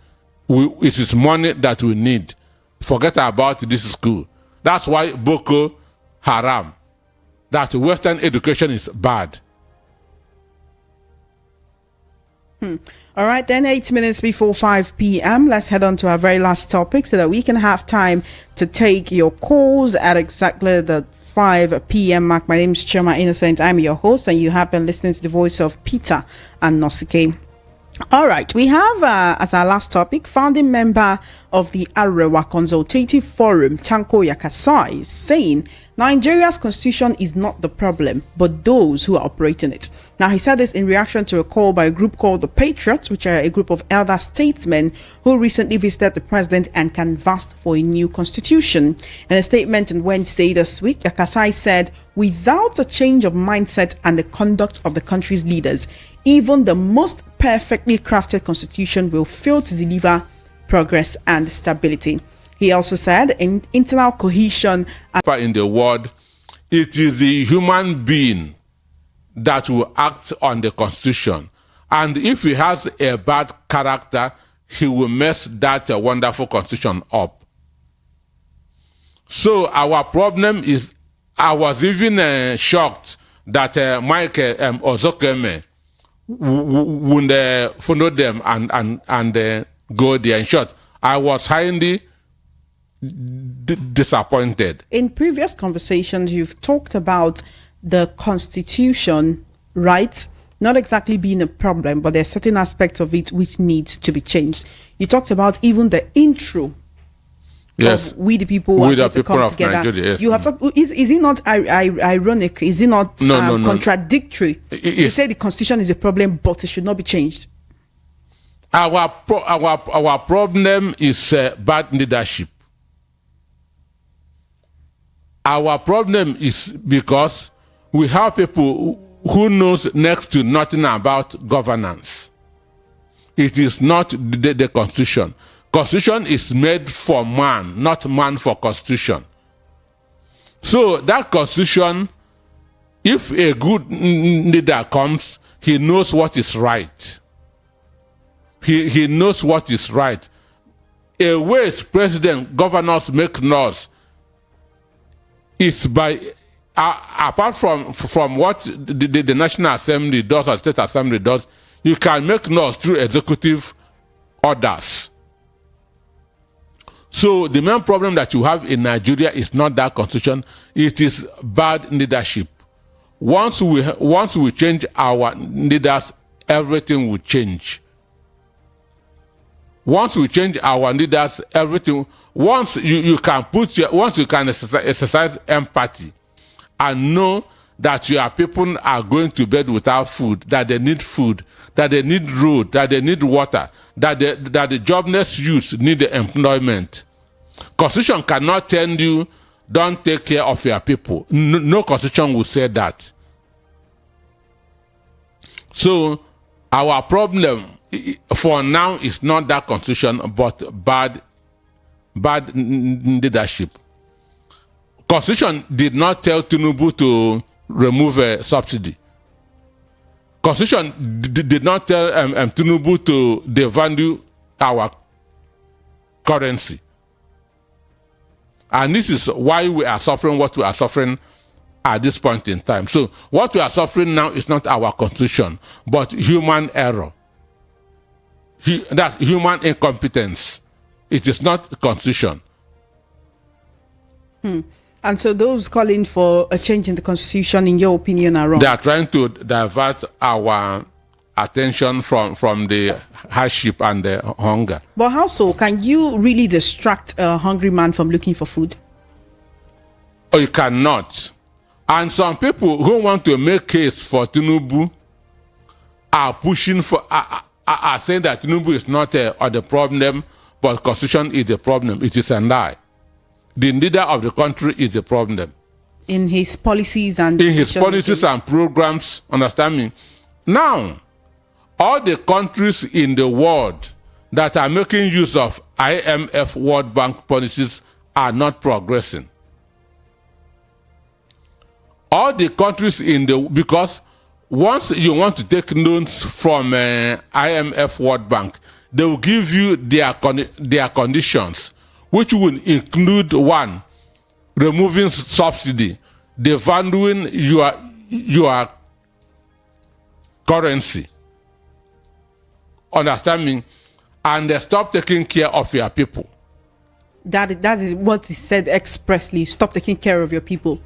B: It is money that we need. Forget about this school. That's why Boko Haram, that Western education is bad.
A: All right, then 8 minutes before 5 p.m. Let's head on to our very last topic so that we can have time to take your calls at exactly the 5 p.m. mark. My name is Chema Innocent. I'm your host, and you have been listening to the voice of Peter and Nosike. All right, we have as our last topic, founding member of the Arewa Consultative Forum, Tanko Yakasai, saying Nigeria's constitution is not the problem, but those who are operating it. Now, he said this in reaction to a call by a group called the Patriots, which are a group of elder statesmen who recently visited the president and canvassed for a new constitution. In a statement on Wednesday this week, Yakasai said, without a change of mindset and the conduct of the country's leaders, even the most perfectly crafted constitution will fail to deliver progress and stability. He also said in internal cohesion
B: in the world, it is the human being that will act on the constitution. And if he has a bad character, he will mess that wonderful constitution up. So our problem is, I was even shocked that Mike Ozokeme would follow them and go there. In short, I was highly disappointed.
A: In previous conversations, you've talked about the constitution, right? Not exactly being a problem, but there's certain aspects of it which needs to be changed. You talked about even the intro.
B: Yes,
A: of we the people,
B: we
A: are
B: the
A: going to
B: people
A: come
B: of
A: together.
B: Nigeria. Yes.
A: You have talked. Is it not ironic? Is it not
B: No.
A: contradictory to
B: It's-
A: say the constitution is a problem, but it should not be changed?
B: Our problem is bad leadership. Our problem is because we have people who knows next to nothing about governance. It is not the constitution. Constitution is made for man, not man for constitution. So that constitution, if a good leader comes, he knows what is right. He knows what is right. A ways president, governors make laws is by apart from what the National Assembly does or State Assembly does, you can make laws through executive orders. So the main problem that you have in Nigeria is not that constitution; it is bad leadership. Once we change our leaders, everything will change. Once we change our leaders, everything. Once you can exercise empathy and know that your people are going to bed without food, that they need food, that they need road, that they need water, that the jobless youth need employment. Constitution cannot tell you don't take care of your people. No constitution will say that. So our problem for now is not that constitution, but bad leadership. Constitution did not tell Tinubu to remove a subsidy. Constitution did not tell Tinubu to devalue our currency. And this is why we are suffering what we are suffering at this point in time. So what we are suffering now is not our constitution, but human error. That's human incompetence. It is not constitution.
A: And so those calling for a change in the constitution, in your opinion, are wrong.
B: They are trying to divert our attention from the hardship and the hunger.
A: But how so? Can you really distract a hungry man from looking for food?
B: Or you cannot. And some people who want to make case for Tinubu are pushing for, are saying that Tinubu is not the problem, but constitution is the problem. It is a lie. The leader of the country is the problem.
A: In his policies and
B: in his policies and programs, understand me? Now, all the countries in the world that are making use of IMF World Bank policies are not progressing. All the countries because once you want to take loans from IMF World Bank, they will give you their conditions, which will include one, removing subsidy, devaluing your currency. Understand me? And they stop taking care of your people.
A: That is what is said expressly. Stop taking care of your people.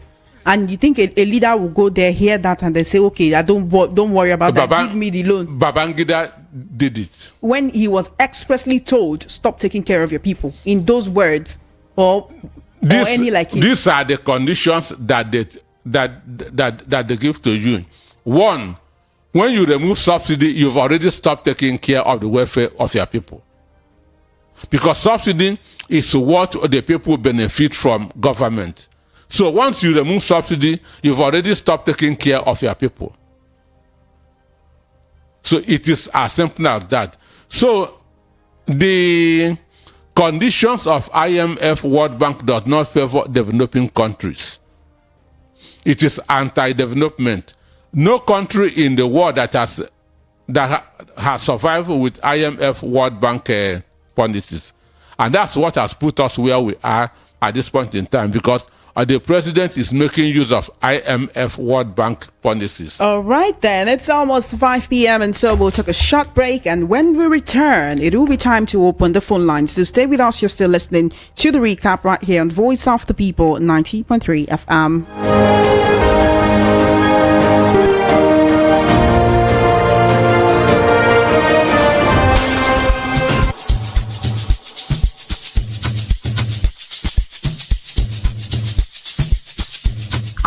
A: And you think a leader will go there, hear that, and they say, "Okay, don't worry about that. Give me the loan."
B: Babangida did it
A: when he was expressly told, "Stop taking care of your people," in those words, or any like it.
B: These are the conditions that they give to you. One, when you remove subsidy, you've already stopped taking care of the welfare of your people. Because subsidy is what the people benefit from government. So once you remove subsidy, you've already stopped taking care of your people. So it is as simple as that. So the conditions of IMF World Bank does not favor developing countries. It is anti-development. No country in the world that has survived with IMF World Bank policies. And that's what has put us where we are at this point in time, because or the president is making use of IMF World Bank policies.
A: All right, then. It's almost 5 p.m. and so we'll take a short break. And when we return, it will be time to open the phone lines. So stay with us. You're still listening to the recap right here on Voice of the People, 90.3 FM.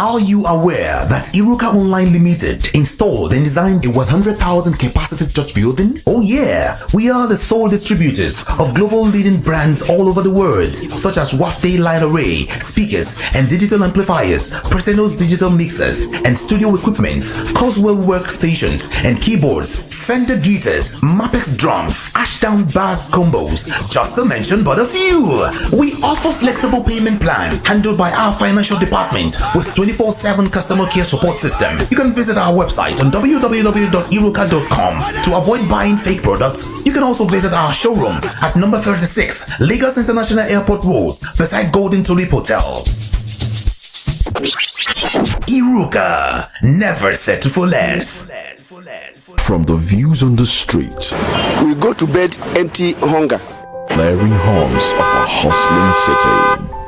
C: Are you aware that Iruka Online Limited installed and designed a 100,000 capacity church building? Oh yeah, we are the sole distributors of global leading brands all over the world, such as Wafday Line Array, speakers and digital amplifiers, Preseno's digital mixers and studio equipment, Coswell workstations and keyboards, Fender greeters, Mapex drums, Ashdown bass combos, just to mention but a few. We offer flexible payment plan handled by our financial department with 24/7 customer care support system. You can visit our website on www.iruka.com to avoid buying fake products. You can also visit our showroom at number 36 Lagos International Airport Road beside Golden Tulip Hotel. Iruka, never settle for less.
D: From the views on the street,
E: we go to bed empty hunger.
D: blaring horns of a hustling city,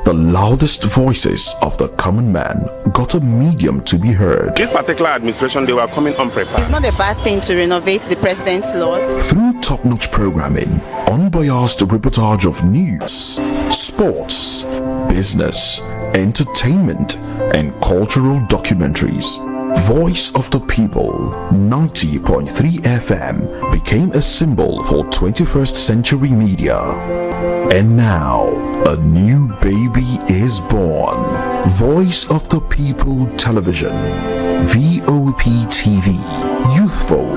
D: the loudest voices of the common man got a medium to be heard.
E: This particular administration, they were coming unprepared.
F: It's not a bad thing to renovate the president's lawn.
D: Through top-notch programming, unbiased reportage of news, sports, business, entertainment, and cultural documentaries, Voice of the People 90.3 FM became a symbol for 21st century media. And now, a new baby is born. Voice of the People Television, VOP TV, youthful,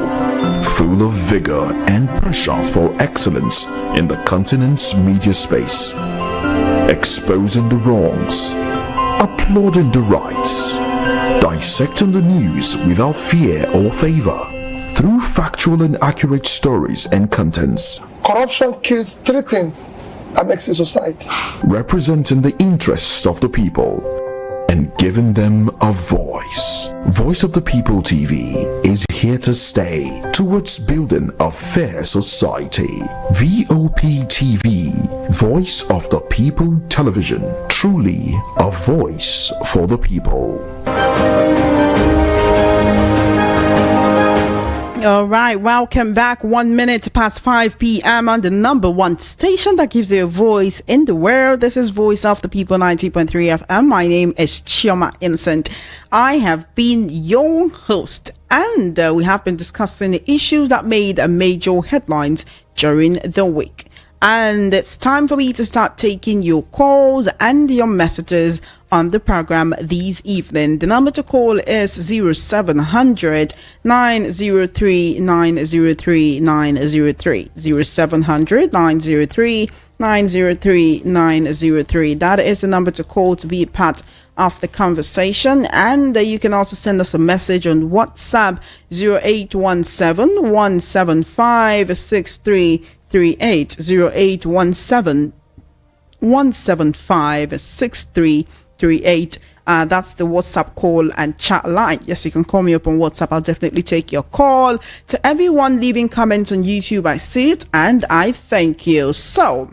D: full of vigor and pressure for excellence in the continent's media space, exposing the wrongs, applauding the rights, dissecting the news without fear or favor, through factual and accurate stories and contents.
G: Corruption kills three things that makes a society.
D: Representing the interests of the people and giving them a voice. Voice of the People TV is here to stay towards building a fair society. VOP TV, Voice of the People Television, truly a voice for the people.
A: All right, welcome back. 1 minute past 5 p.m. on the number one station that gives you a voice in the world. This is Voice of the People 90.3 FM. My name is Chioma Innocent. I have been your host, and we have been discussing the issues that made major headlines during the week. And it's time for me to start taking your calls and your messages on the program this evening. The number to call is 0700 903 903 903 0700 903 903 903. That is the number to call to be a part of the conversation. And you can also send us a message on WhatsApp 0817 175 6338 0817 175 6338. That's the WhatsApp call and chat line. Yes, you can call me up on WhatsApp. I'll definitely take your call. To everyone leaving comments on YouTube, I see it and I thank you. So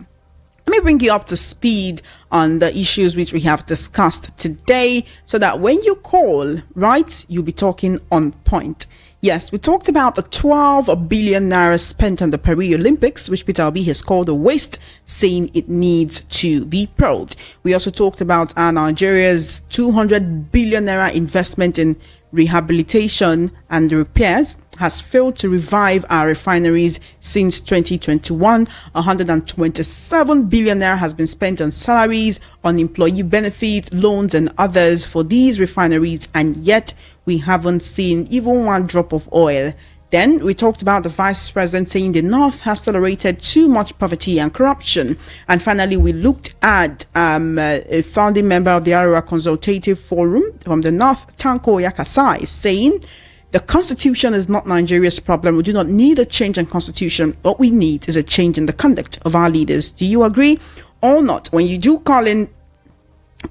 A: let me bring you up to speed on the issues which we have discussed today, so that when you call, right, you'll be talking on point. Yes, we talked about the 12 billion naira spent on the Paris Olympics, which Peter Obi has called a waste, saying it needs to be probed. We also talked about Nigeria's 200 billion naira investment in rehabilitation and repairs has failed to revive our refineries since 2021. 127 billion naira has been spent on salaries, on employee benefits, loans and others for these refineries, and yet we haven't seen even one drop of oil. Then we talked about the vice president saying the North has tolerated too much poverty and corruption. And finally, we looked at a founding member of the Arewa Consultative Forum from the North, Tanko Yakasai, saying the constitution is not Nigeria's problem. We do not need a change in constitution. What we need is a change in the conduct of our leaders. Do you agree or not? When you do call in,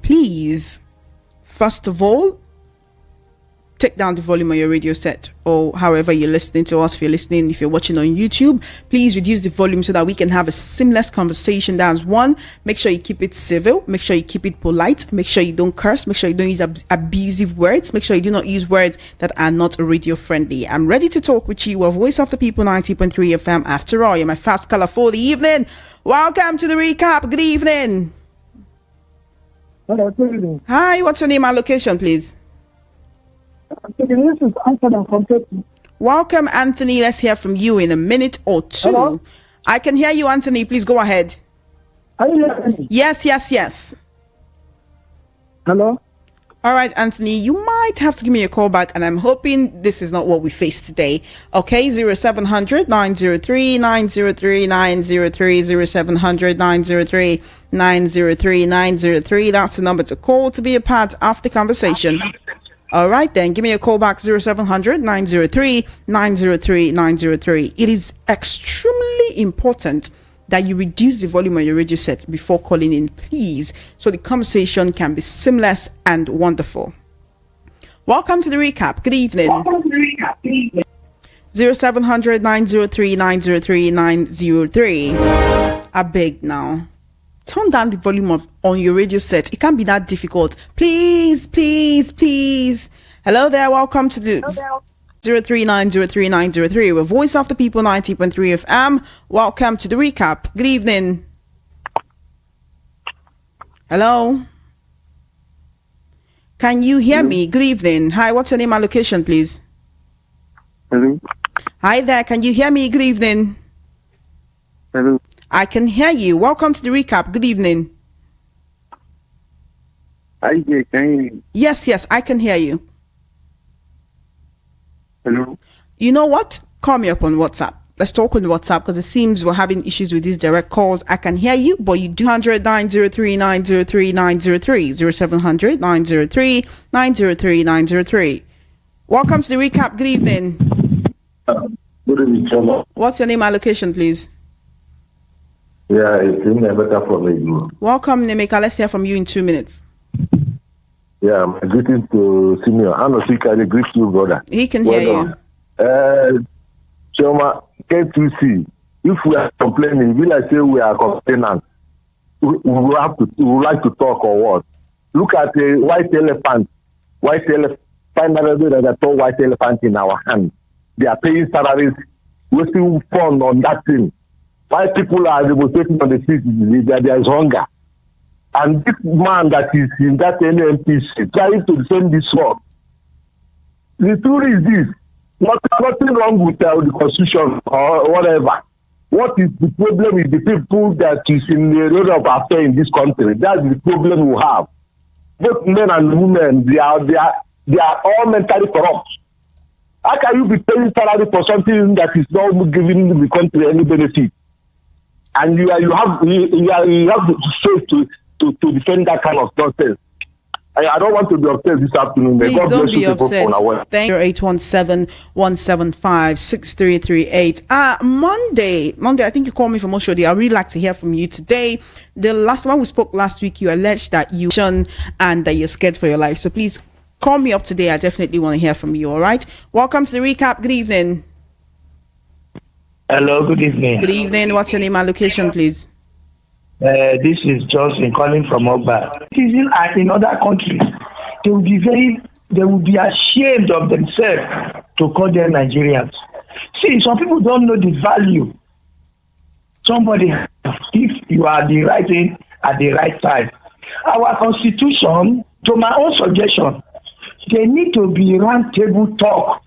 A: please first of all, take down the volume on your radio set, or however you're listening to us. If you're watching on YouTube, please reduce the volume so that we can have a seamless conversation. That's one. Make sure you keep it civil, make sure you keep it polite, make sure you don't curse, make sure you don't use abusive words, make sure you do not use words that are not radio friendly. I'm ready to talk with you. A Voice of the People 90.3 FM. After all, you're my fast caller for the evening. Welcome to the recap. Good evening.
G: Hello, good evening.
A: Hi, what's your name and location, please?
G: This is Anthony from Turkey.
A: Welcome, Anthony. Let's hear from you in a minute or two.
G: Hello?
A: I can hear you, Anthony. Please go ahead.
G: Are you hearing me?
A: Yes.
G: Hello?
A: All right, Anthony, you might have to give me a call back, and I'm hoping this is not what we face today. Okay, 0700 903 903 903 0700 903 903 903. That's the number to call to be a part of the conversation. All right, then give me a call back, 0700 903 903 903. It is extremely important that you reduce the volume on your radio set before calling in, please, so the conversation can be seamless and wonderful. Welcome to the recap. Good evening. 0700 903 903 903. I beg now. Turn down the volume on your radio set. It can't be that difficult. Please. Hello there. Welcome to the 03903 with Voice of the People 90.3 FM. Welcome to the recap. Good evening. Hello. Can you hear me? Good evening. Hi, what's your name and location, please?
H: Hello.
A: Hi there. Can you hear me? Good evening.
H: Hello.
A: I can hear you. Welcome to the recap. Good evening.
H: Hi, can you hear me?
A: Yes, I can hear you.
H: Hello.
A: You know what? Call me up on WhatsApp. Let's talk on WhatsApp because it seems we're having issues with these direct calls. I can hear you, but you do 100 903 903 903 0700 903 903 903. Welcome to the recap. Good evening.
H: Good evening, Chama.
A: What's your name and location, please?
H: Yeah, it's better for me.
A: Welcome, Nemeka. Let's hear from you in 2 minutes.
H: Yeah, my greetings to Senior. I know I greet you, brother.
A: He can hear you.
H: Chama, can't you see? If we are complaining, we like say we are complaining. We would like to talk or what? Look at the white elephant. Finally, there's a tall white elephant in our hand. They are paying salaries, wasting fun on that thing. Why people are demonstrating on the streets, there is hunger. And this man that is in that NMPC trying to defend this war. The truth is this, nothing wrong with the constitution or whatever. What is the problem with the people that is in the road of affair in this country? That's the problem we have. Both men and women, they are all mentally corrupt. How can you be paying salary for something that is not giving the country any benefit? And you have the faith to defend that kind of nonsense. I don't want to be upset this afternoon.
A: Please
H: God
A: don't
H: bless
A: be
H: you people
A: upset.
H: for our
A: Thank you. 817-175-6338. Monday, I think you called me from Oshodi. I really like to hear from you today. The last one we spoke last week, you alleged that you and that you're scared for your life. So please call me up today. I definitely want to hear from you. All right. Welcome to the recap. Good evening.
I: Hello, good evening.
A: Good evening. What's your name and location, please?
I: This is Johnson calling from Oba. Citizens are in other countries. They will be ashamed of themselves to call them Nigerians. See, some people don't know the value. Somebody, if you are the right thing at the right time. Our constitution, to my own suggestion, they need to be round table talk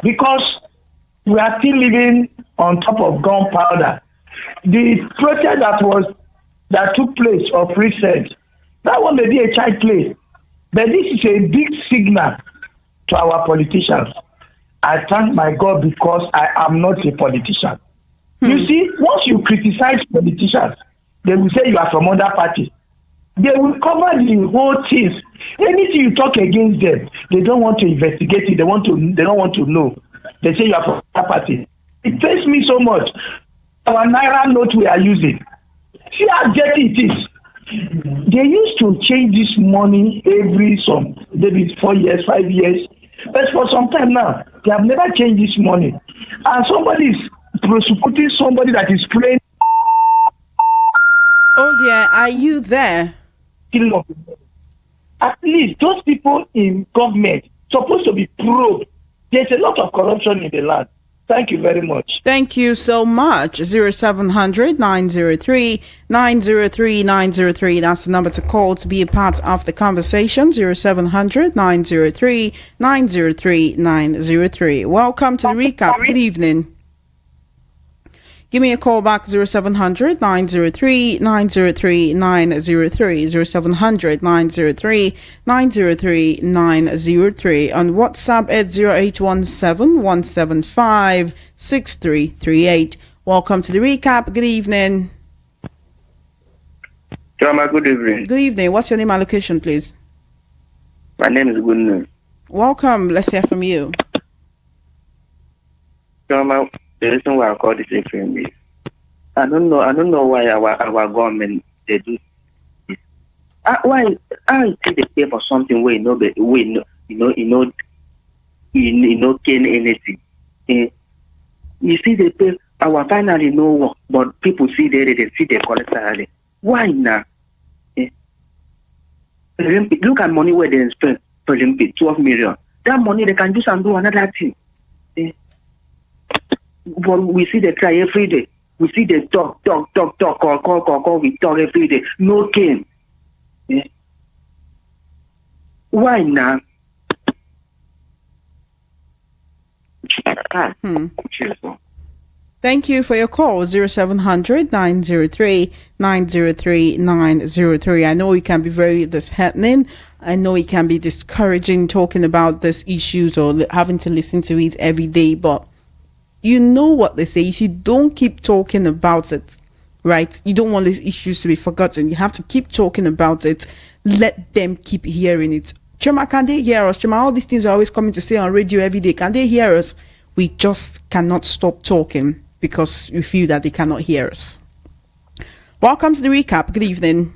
I: because we are still living on top of gunpowder. The protest that took place of recent, that one may be a child play, but this is a big signal to our politicians. I thank my God because I am not a politician. You see, once you criticize politicians, they will say you are from other party. They will cover the whole things. Anything you talk against them, they don't want to investigate it. They don't want to know. They say you are from other party. It pains me so much. Our Naira note we are using. See how dirty it is. They used to change this money every maybe 4 years, 5 years. But for some time now, they have never changed this money. And somebody is prosecuting somebody that is playing.
A: Oh dear, are you there?
I: At least those people in government supposed to be probed. There's a lot of corruption in the land. Thank you very much.
A: Thank you so much. 0700 903 903 903. That's the number to call to be a part of the conversation. 0700 903 903 903. Welcome to the recap. Good evening. Give me a call back 0700 903 903 903 0700 903 903 903 on WhatsApp at 0817 175 6338. Welcome to the recap. Good evening.
J: Chama, good evening.
A: Good evening. What's your name and location, please?
J: My name is Gunnu.
A: Welcome. Let's hear from you.
J: Chama, the reason why I call this Refinery, I don't know why our government they do this. Why I see they pay for something where gain anything. You see they pay our finally no work, but people see they see they collect salary. Why now? Olympic, look at money where they spend for Olympic, 12 million. That money they can do and do another thing. But we see they try every day. We see they talk, call, we talk every day. No gain. Why now?
A: Thank you for your call. 0700 903 903 903. I know it can be very disheartening. I know it can be discouraging talking about these issues or having to listen to it every day, but you know what they say. If you don't keep talking about it, right, you don't want these issues to be forgotten. You have to keep talking about it. Let them keep hearing it. Chema, can they hear us? Chema, all these things are always coming to say on radio every day. Can they hear us? We just cannot stop talking because we feel that they cannot hear us. Welcome to the recap. Good evening.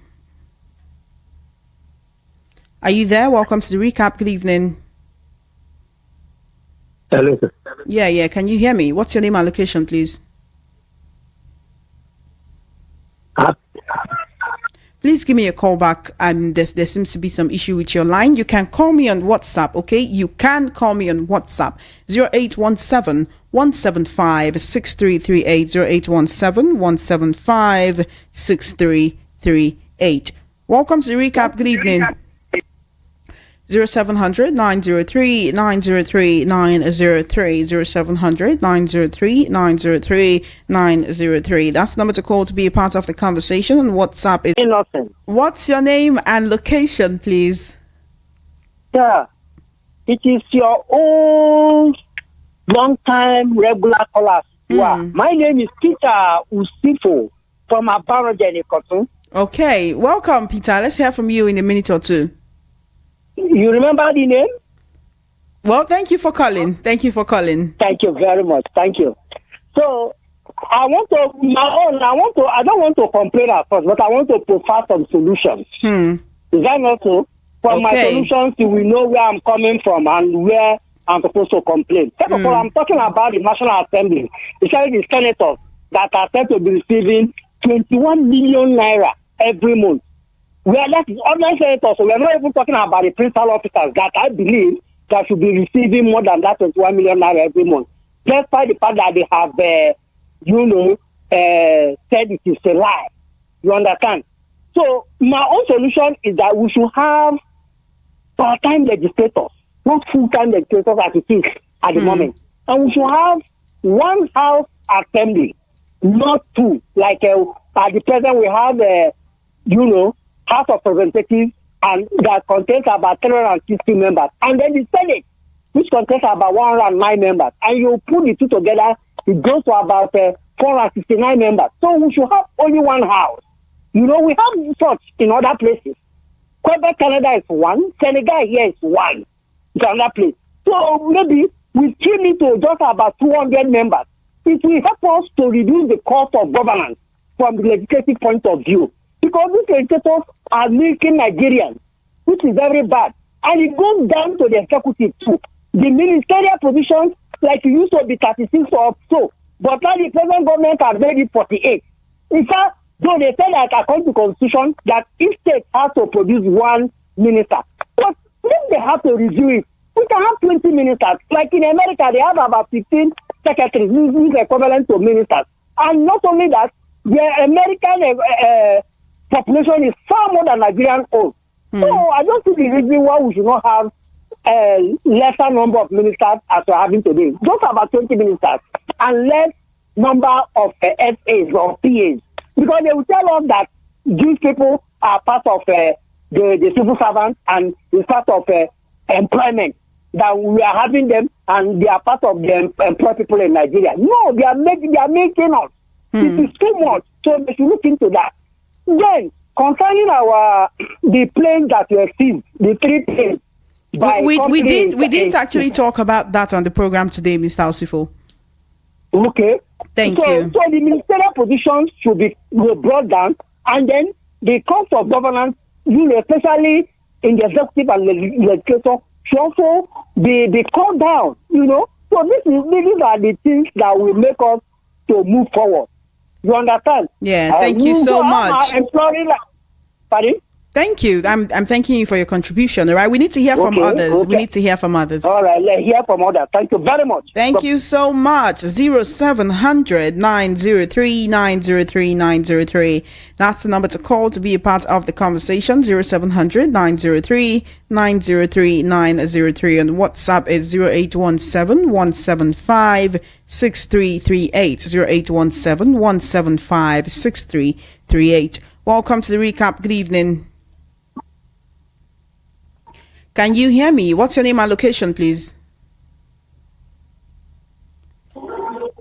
A: Are you there? Welcome to the recap. Good evening.
I: Hello, sir.
A: Yeah. Can you hear me? What's your name and location, please? Please give me a call back. There seems to be some issue with your line. You can call me on WhatsApp, okay? You can call me on WhatsApp. 0817 175 6338. 0817 175 6338. Welcome to the recap. Good evening. 0700 903 903 903 0700 903 903 903. That's the number to call to be a part of the conversation. And WhatsApp is
K: Innocent.
A: What's your name and location, please?
K: Yeah, it is your own long-time regular callers. My name is Peter Usifo from Abarojeni Cotton.
A: Okay, welcome, Peter. Let's hear from you in a minute or two.
K: You remember the name?
A: Well, thank you for calling. Thank you
K: very much. Thank you. So, I don't want to complain at first, but I want to provide some solutions. Is that not so? For my solutions, you will know where I'm coming from and where I'm supposed to complain. First of all, I'm talking about the National Assembly, especially the senators that are said to be receiving 21 million naira every month. That is ordinary senators, so we're not even talking about the principal officers that I believe that should be receiving more than that 21 million naira every month. Despite the fact that they have, said it is a lie. You understand? So my own solution is that we should have part-time legislators, not full-time legislators as it is at the moment. And we should have one house assembly, not two. Like at the present we have, House of Representatives, and that contains about 360 members. And then the Senate, which contains about 109 members. And you put the two together, it goes to about 469 members. So we should have only one house. We have such in other places. Quebec, Canada is one. Senegal here is one. It's another place. So maybe we trim it to just about 200 members. It will help us to reduce the cost of governance from the legislative point of view. Because because these legislators are milking Nigerians, which is very bad. And it goes down to the executive too. The ministerial positions, like it used to be 36 or so, but now the present government has made it 48. In fact, though they say that according to constitution, that each state has to produce one minister. But if they have to review it, we can have 20 ministers. Like in America, they have about 15 secretaries, which is equivalent to ministers. And not only that, the American population is far more than Nigerian own. So I don't see the reason why we should not have a lesser number of ministers as we're having today. Just about 20 ministers and less number of SAs or PAs. Because they will tell us that these people are part of the civil servants and is part of employment. That we are having them and they are part of the employed people in Nigeria. No, they are making us. This is too much. So they should look into that. Then, concerning the planes that were seized, the 3 planes.
A: We did actually talk about that on the program today, Mr. Osifo.
K: Okay.
A: Thank you.
K: So the ministerial positions should be brought down, and then the cost of governance, especially in the executive and legislature, should also be called down. So these are the things that will make us to move forward. You understand?
A: Yeah. Thank you so much.
K: Pardon?
A: Thank you. I'm thanking you for your contribution. All right. We need to hear from others.
K: Okay.
A: We need to hear from others.
K: All right. Let's hear from others. Thank you very much.
A: Thank you so much. 0700 903 903 903. That's the number to call to be a part of the conversation. 0700 903 903 903. And WhatsApp is 0817 175 6338. 0817 175 6338. Welcome to the recap. Good evening. Can you hear me? What's your name and location, please?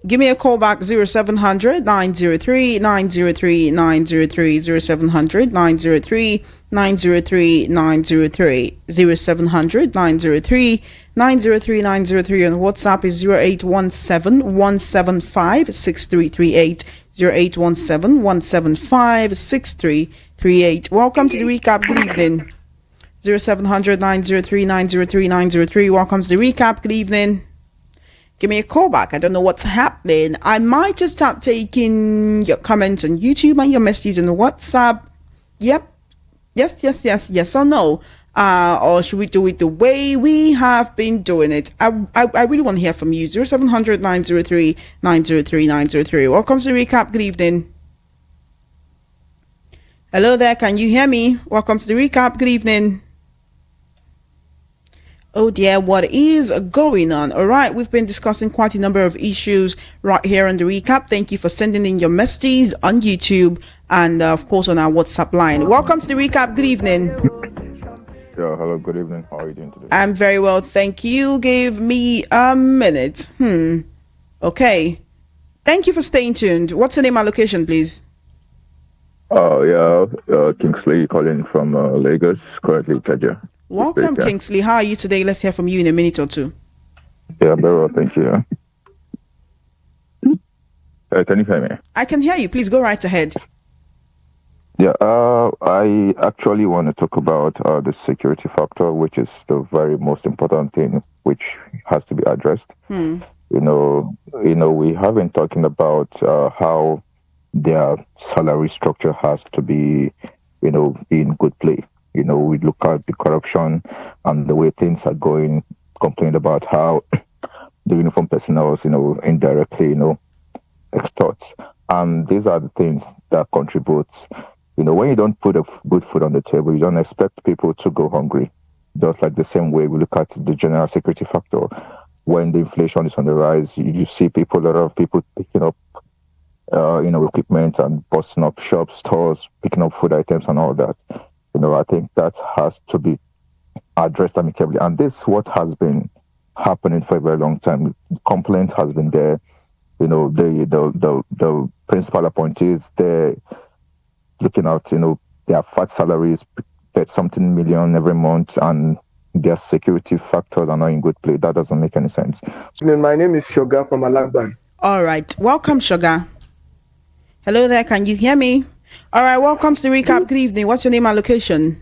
A: Give me a call back, 0700 903 903 903. 0700 903 903 903. 0700 903 903 903. And WhatsApp is 0817 175 6338. 0817 175 6338. Welcome to the recap. Good evening. 0700 903 903 903. Welcome to the recap. Good evening. Give me a call back. I don't know what's happening. I might just start taking your comments on YouTube and your messages on WhatsApp. Yep. Yes or no. Or should we do it the way we have been doing it? I really want to hear from you. 0700 903 903 903. Welcome to the recap. Good evening. Hello there. Can you hear me? Welcome to the recap. Good evening. Oh dear, what is going on? All right, we've been discussing quite a number of issues right here on the recap. Thank you for sending in your messages on YouTube and of course on our WhatsApp line. Welcome to the recap. Good evening.
L: Yeah, hello, good evening. How are you doing today?
A: I'm very well, thank you. Give me a minute. Okay. Thank you for staying tuned. What's the name and location, please?
L: Kingsley calling from Lagos, currently Kaja.
A: Welcome, Kingsley. How are you today? Let's hear from you in a minute or two.
L: Yeah, very well, thank you. Can you hear me?
A: I can hear you. Please go right ahead.
L: Yeah, I actually want to talk about the security factor, which is the very most important thing, which has to be addressed. We have been talking about how their salary structure has to be, in good play. We look at the corruption and the way things are going, complain about how the uniform personnel, indirectly, extorts. And these are the things that contribute. When you don't put a good food on the table, you don't expect people to go hungry. Just like the same way we look at the general security factor. When the inflation is on the rise, you see a lot of people picking up, equipment and busting up shops, stores, picking up food items and all that. I think that has to be addressed amicably. And this is what has been happening for a very long time. Complaint has been there. The principal appointees, they're looking at, their fat salaries, that's something million every month, and their security factors are not in good play. That doesn't make any sense.
G: My name is Shoga from Alagban.
A: All right. Welcome, Shoga. Hello there. Can you hear me? All right, welcome to the recap. Good evening. What's your name and location?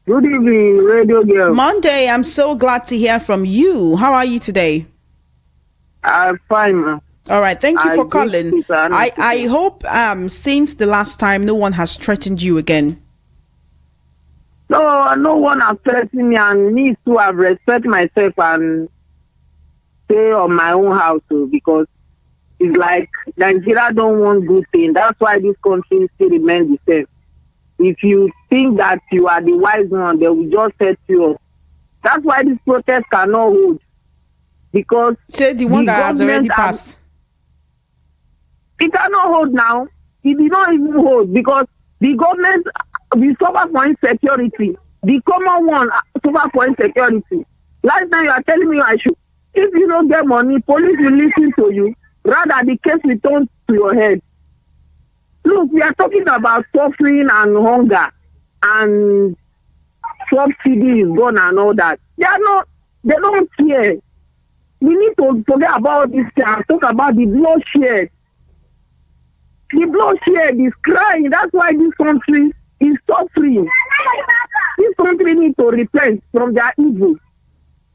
K: Good evening, Radio Girl.
A: Monday, I'm so glad to hear from you. How are you today?
K: I'm fine, man.
A: All right, thank you for calling. I hope since the last time no one has threatened you again.
K: No one has threatened me, and me too. I respect myself and stay on my own house too, because it's like Nigeria don't want good thing. That's why this country still remains the same. If you think that you are the wise one, they will just set you up. That's why this protest cannot hold. Because
A: say the one that has already passed.
K: It cannot hold now. It did not even hold because the government will suffer for insecurity. The common one suffer for insecurity. Last time you are telling me I should. If you don't get money, police will listen to you. Rather, the case will turn to your head. Look, we are talking about suffering and hunger and subsidy is gone and all that. They don't care. We need to forget about this and talk about the bloodshed. The bloodshed is crying. That's why this country is suffering. This country needs to repent from their evil.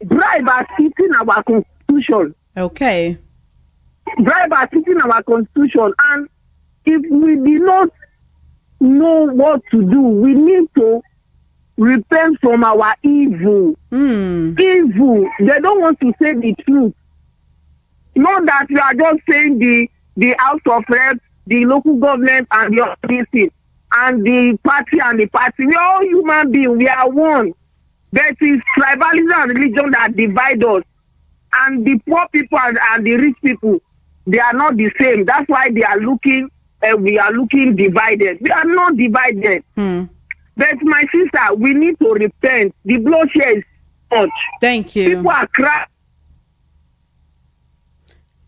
K: Bribe are sitting our constitution.
A: Okay.
K: Bribe are sitting our constitution. And if we do not know what to do, we need to repent from our evil. Evil. They don't want to say the truth. Not that we are just saying the House of Reps, the local government, and the offices, and the party and the party. We are all human beings. We are one. There is tribalism and religion that divide us. And the poor people and the rich people, they are not the same. That's why they are looking. We are looking divided. We are not divided. But my sister, we need to repent. The bloodshed is much.
A: Thank you.
K: People are crying.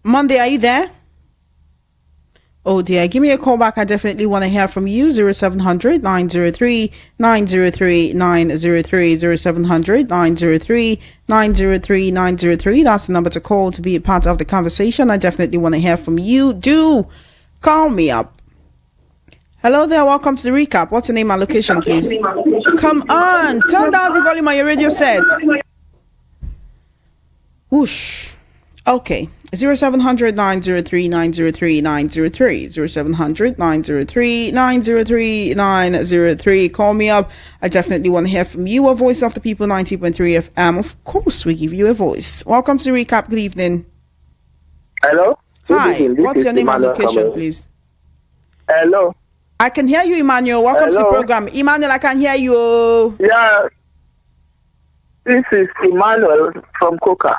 A: Monday, are you there? Oh dear, give me a call back. I definitely want to hear from you. 0700 903 903 903 0700 903 903 903. That's the number to call to be a part of the conversation. I definitely want to hear from you. Do call me up. Hello there, welcome to the recap. What's your name and location, please? Come on, turn down the volume on your radio set. Whoosh. Okay, 0700 903 903 903 0700 903 903 903. Call me up. I definitely want to hear from you. A voice of the people, 90.3 FM. Of course, we give you a voice. Welcome to the recap. Good evening.
M: Hello.
A: Hi. What's your name and location, please?
M: Hello.
A: I can hear you, Emmanuel. Welcome to the program. Emmanuel, I can hear you.
M: Yeah. This is Emmanuel from Coca.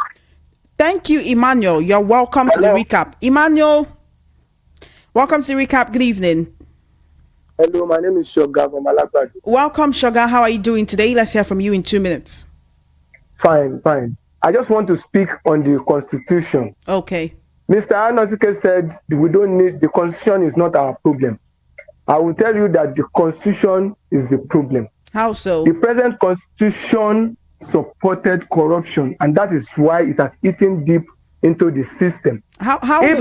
A: Thank you, Emmanuel. You're welcome to the recap. Emmanuel, welcome to the recap. Good evening.
G: Hello, my name is Shoga from Alabama.
A: Welcome, Shoga. How are you doing today? Let's hear from you in 2 minutes.
G: Fine. I just want to speak on the Constitution.
A: Okay.
G: Mr. Anosike said we don't need, the Constitution is not our problem. I will tell you that the Constitution is the problem.
A: How so?
G: The present Constitution supported corruption, and that is why it has eaten deep into the system. If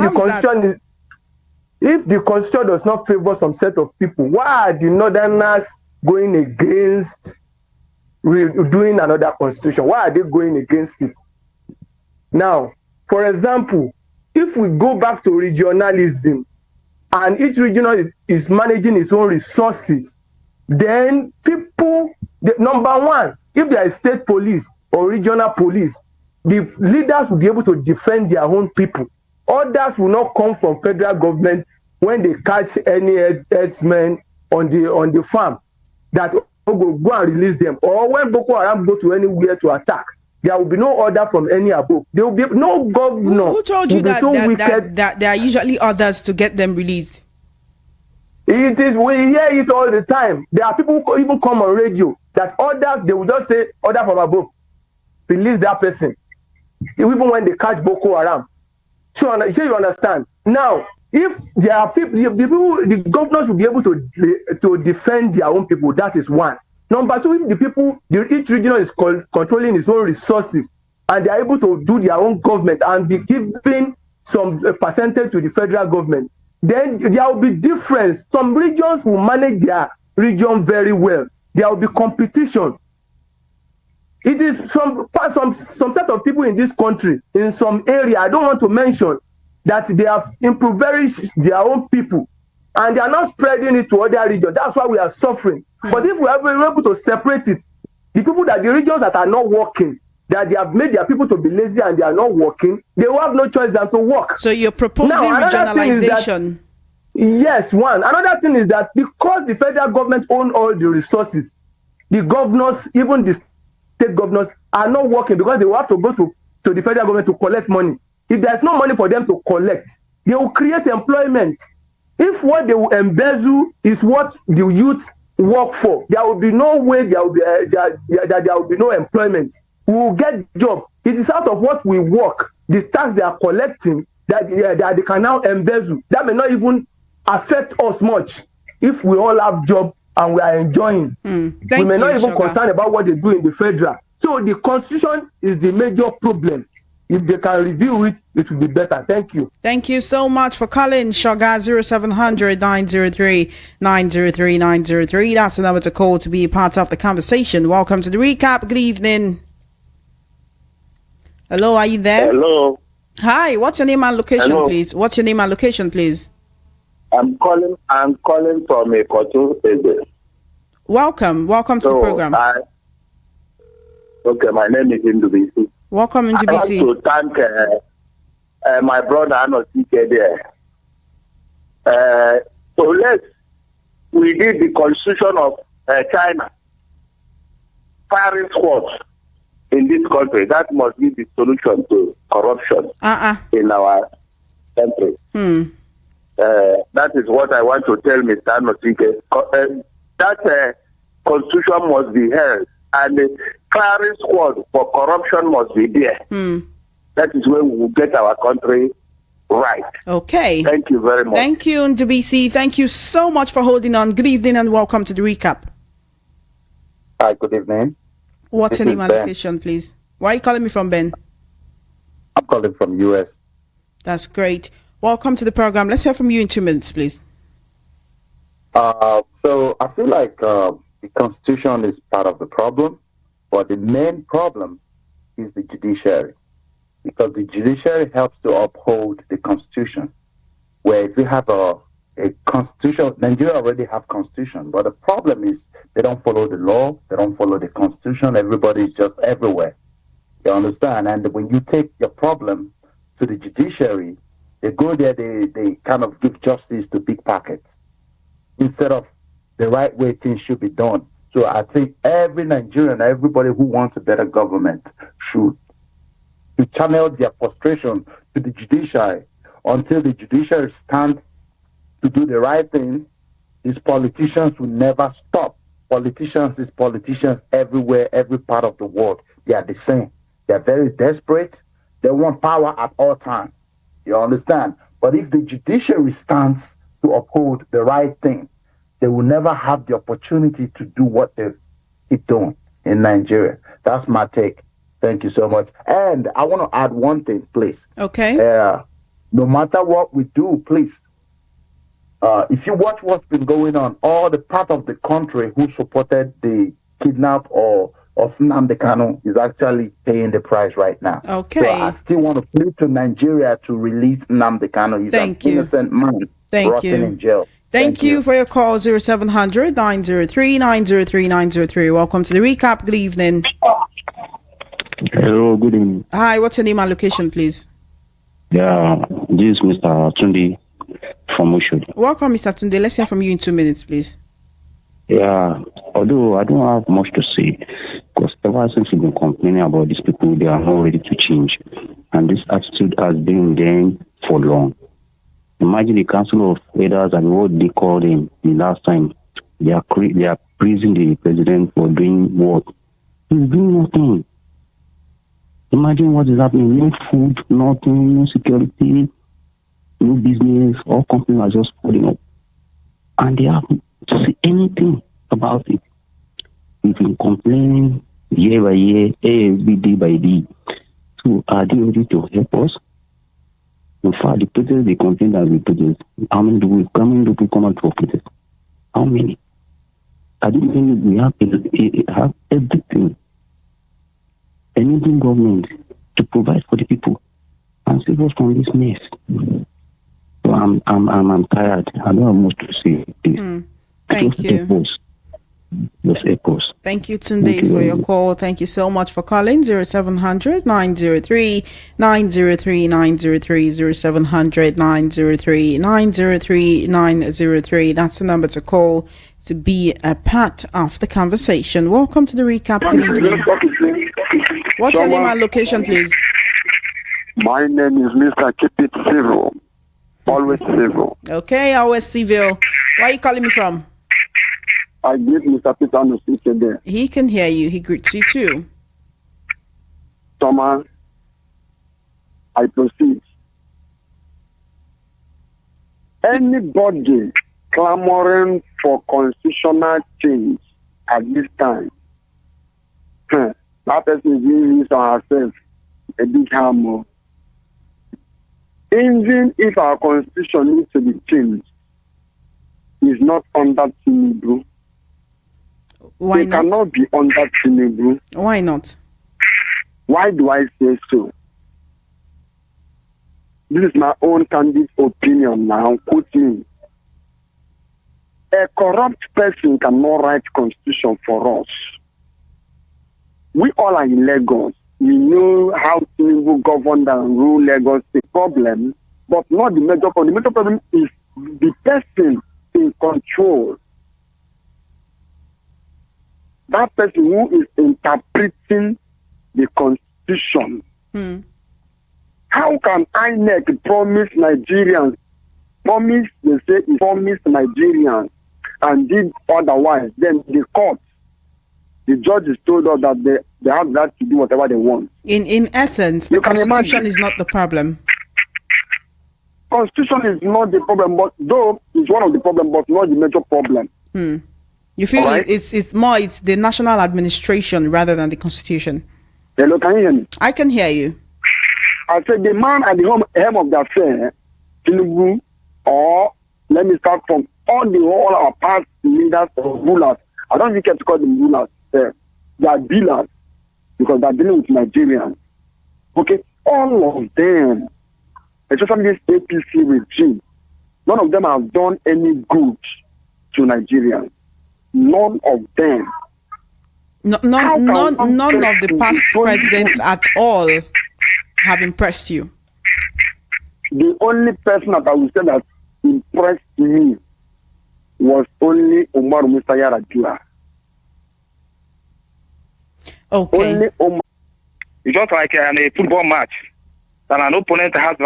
G: the Constitution does not favor some set of people, why are the Northerners going against doing another Constitution? Why are they going against it? Now, for example, if we go back to regionalism, and each regional is managing its own resources, then people, number one, if there is state police or regional police, the leaders will be able to defend their own people. Others will not come from federal government when they catch any herdsmen on the farm that will go and release them. Or when Boko Haram go to anywhere to attack, there will be no order from any above. There will be no governor.
A: Who told you that there are usually orders to get them released?
G: It is, we hear it all the time. There are people who even come on radio that orders, they will just say, order from above, release that person. Even when they catch Boko Haram. Sure you understand? Now, if there are people, the governors will be able to defend their own people, that is one. Number two, if the people, each region is controlling its own resources and they are able to do their own government and be giving some percentage to the federal government, then there will be difference. Some regions will manage their region very well. There will be competition. It is some set of people in this country, in some area, I don't want to mention, that they have impoverished their own people and they are not spreading it to other regions. That's why we are suffering. But if we are able to separate it, the regions that are not working, that they have made their people to be lazy and they are not working, they will have no choice than to work.
A: So you're proposing regionalization?
G: Yes, one. Another thing is that because the federal government owns all the resources, the governors, even the state governors, are not working because they will have to go to the federal government to collect money. If there's no money for them to collect, they will create employment. If what they will embezzle is what the youth work for, there will be no way there will be no employment. We will get job. It is out of what we work, the tax they are collecting, that they can now embezzle. That may not even affect us much if we all have job and we are enjoying. We may not even concern about what they do in the federal. So the constitution is the major problem. If they can review it, it will be better. Thank you.
A: Thank you so much for calling. Shoga 0700 903 903 903. That's the number to call to be a part of the conversation. Welcome to the recap. Good evening. Hello, are you there?
N: Hello.
A: Hi, what's your name and location,
N: Hello.
A: please? What's your name and location, please?
N: I'm calling from Ekotu.
A: Welcome to the program.
N: Okay, my name is Indubisi.
A: Welcome, Indubisi.
N: I want to thank my brother Anosike there. So we did the constitution of China. Firing squads in this country. That must be the solution to corruption in our country. That is what I want to tell Mr. Anosike. That constitution must be held, and the firing squad for corruption must be there. That is when we will get our country right.
A: Okay.
N: Thank you very much.
A: Thank you, Ndubisi. Thank you so much for holding on. Good evening and welcome to the recap.
O: Hi, good evening.
A: What's your name and location, please? Why are you calling me from, Ben?
O: I'm calling from US.
A: That's great. Welcome to the program. Let's hear from you in 2 minutes, please.
O: So I feel like the Constitution is part of the problem, but the main problem is the judiciary, because the judiciary helps to uphold the Constitution. Where if you have a Constitution, Nigeria already have Constitution, but the problem is they don't follow the law, they don't follow the Constitution. Everybody is just everywhere. You understand? And when you take your problem to the judiciary, they go there, they kind of give justice to big pockets instead of the right way things should be done. So I think every Nigerian, everybody who wants a better government should channel their frustration to the judiciary until the judiciary stand to do the right thing. These politicians will never stop. Politicians is politicians everywhere, every part of the world. They are the same. They are very desperate. They want power at all times. You understand? But if the judiciary stands to uphold the right thing, they will never have the opportunity to do what they keep doing in Nigeria. That's my take. Thank you so much. And I want to add one thing, please.
A: Okay.
O: No matter what we do, please, if you watch what's been going on, all the part of the country who supported the kidnap of Nnamdi Kanu is actually paying the price right now.
A: Okay.
O: So I still want to plead to Nigeria to release Nnamdi Kanu. He's an innocent man rotting in jail.
A: Thank you for your call, 0700 903 903 903. Welcome to the recap. Good evening.
P: Hello, good evening.
A: Hi, what's your name and location, please?
P: Yeah, this is Mr. Tundi from Oshodi.
A: Welcome, Mr. Tunde. Let's hear from you in 2 minutes, please.
P: Yeah, although I don't have much to say, because ever since we've been complaining about these people, they are not ready to change. And this attitude has been there for long. Imagine the Council of Elders and what they called him the last time. They are praising the president for doing what? He's doing nothing. Imagine what is happening. No food, nothing, no security, no business. All companies are just pulling up. And they haven't to say anything about it. We've been complaining year by year, ASB day by day. So are they ready to help us? In fact, the protest, they complain that we protest. How many people come out for protest? How many? I didn't think we have everything, enabling government to provide for the people and save us from this mess. So I'm tired. I don't have much to say.
A: Thank you. Thank you, Tunde, for your call. Thank you so much for calling. 0700 903 903 903 0700 903 903 903. That's the number to call to be a part of the conversation. Welcome to the recap. Good evening. What's your name and location, please?
Q: My name is Mr. Keep It Civil. Always civil.
A: Okay, always civil. Where are you calling me from?
Q: I give Mr. Peter to speak today.
A: He can hear you. He greets you too.
Q: Thomas, I proceed. Anybody clamoring for constitutional change at this time, that person is doing this on herself a big harm. Even if our constitution needs to be changed, is not under Tinubu.
A: Why
Q: it
A: not?
Q: Cannot be under Tinubu.
A: Why not?
Q: Why do I say so? This is my own candid opinion now. Quote me. A corrupt person cannot write constitution for us. We all are in Lagos. We know how Tinubu governed and rule Lagos. The problem, but not the major problem. The major problem is the person in control. That person who is interpreting the constitution. How can INEC promise Nigerians, promise Nigerians and did otherwise? Then the court, the judges told us that they have that to do whatever they want.
A: In essence, the constitution is not the problem.
Q: Constitution is not the problem, but though it's one of the problems, but not the major problem.
A: You feel it's the national administration rather than the constitution.
Q: Hello, can you hear me?
A: I can hear you.
Q: I said the man at the helm of the affair, Tinubu, or let me start from all our past leaders or rulers. I don't even care to call them rulers. They are dealers because they are dealing with Nigerians. Okay, all of them, especially this APC regime, none of them have done any good to Nigerians. None of them.
A: None of the past presidents at all have impressed you.
Q: The only person that I would say that impressed me was only Umar Musa Yar'Adua.
A: Okay.
Q: Only Umar.
R: It's just like a football match that an opponent has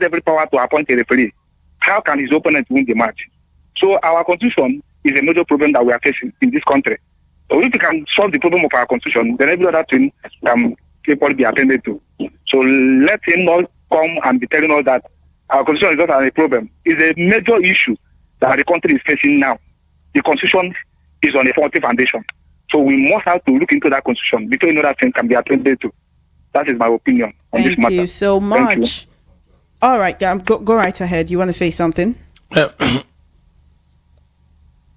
R: every power to appoint a referee. How can his opponent win the match? So our constitution is a major problem that we are facing in this country. So if we can solve the problem of our constitution, then every other thing can be attended to. So let him not come and be telling us that our constitution is not a problem. It's a major issue that the country is facing now. The constitution is on a faulty foundation. So we must have to look into that constitution before another thing can be attended to. That is my opinion on this matter.
A: Thank you so much. All right, go right ahead. You want to say something?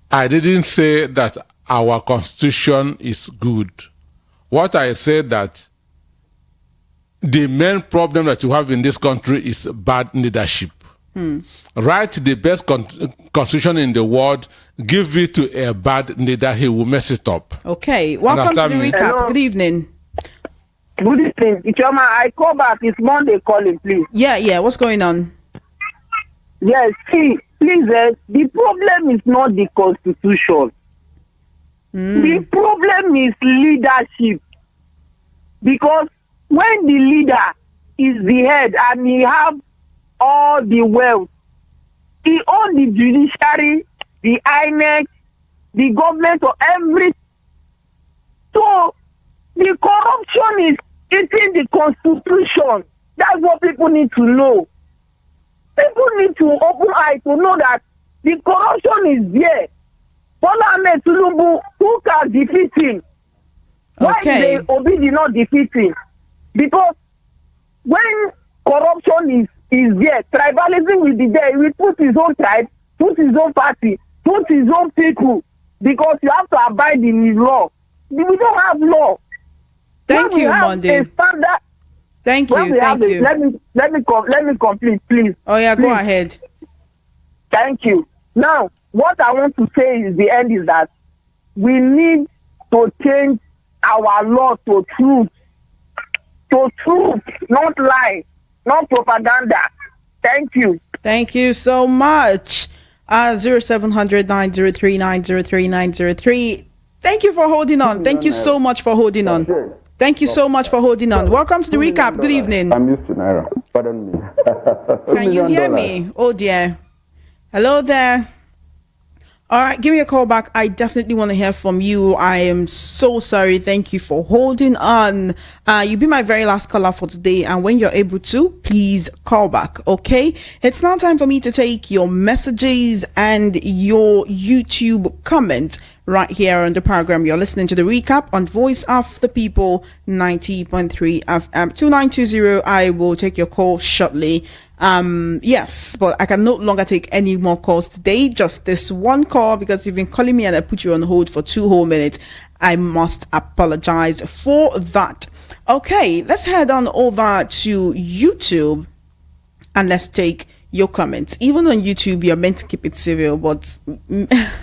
B: I didn't say that our constitution is good. What I said that the main problem that you have in this country is bad leadership. Write the best constitution in the world, give it to a bad leader, he will mess it up.
A: Okay, welcome to the recap.
K: Hello.
A: Good evening.
K: Good evening. Ichoma, I call back. It's Monday calling, please.
A: Yeah. What's going on?
K: Yes, see, please, the problem is not the constitution. The problem is leadership. Because when the leader is the head and he have all the wealth, he owns the judiciary, the INEC, the government, or everything. So the corruption is eating the constitution. That's what people need to know. People need to open eyes to know that the corruption is there. Bola Ahmed Tinubu, who can defeat him? Why they Obi did not defeat him? Because when corruption is is there. Tribalism will be there. He will put his own tribe, put his own party, put his own people, because you have to abide in his law. We don't have law.
A: Thank you, Monday. Thank you. Thank you.
K: Let me complete, please.
A: Oh yeah, go ahead.
K: Thank you. Now, what I want to say is the end is that we need to change our law to truth, not lie, not propaganda. Thank you.
A: Thank you so much. 0700 903 903 903. Thank you for holding on. Thank you so much for holding on. Thank you so much for holding on. Welcome to the recap. Good evening.
S: I'm used to Naira. Pardon me.
A: Can you hear me? Oh dear. Hello there. All right, give me a call back. I definitely want to hear from you. I am so sorry. Thank you for holding on. You'll be my very last caller for today. And when you're able to, please call back. Okay. It's now time for me to take your messages and your YouTube comments right here on the program. You're listening to the recap on Voice of the People 90.3 FM 2920. I will take your call shortly. Yes, but I can no longer take any more calls today. Just this one call, because you've been calling me and I put you on hold for 2 whole minutes. I must apologize for that. Okay, let's head on over to YouTube and let's take your comments. Even on YouTube, you're meant to keep it civil, but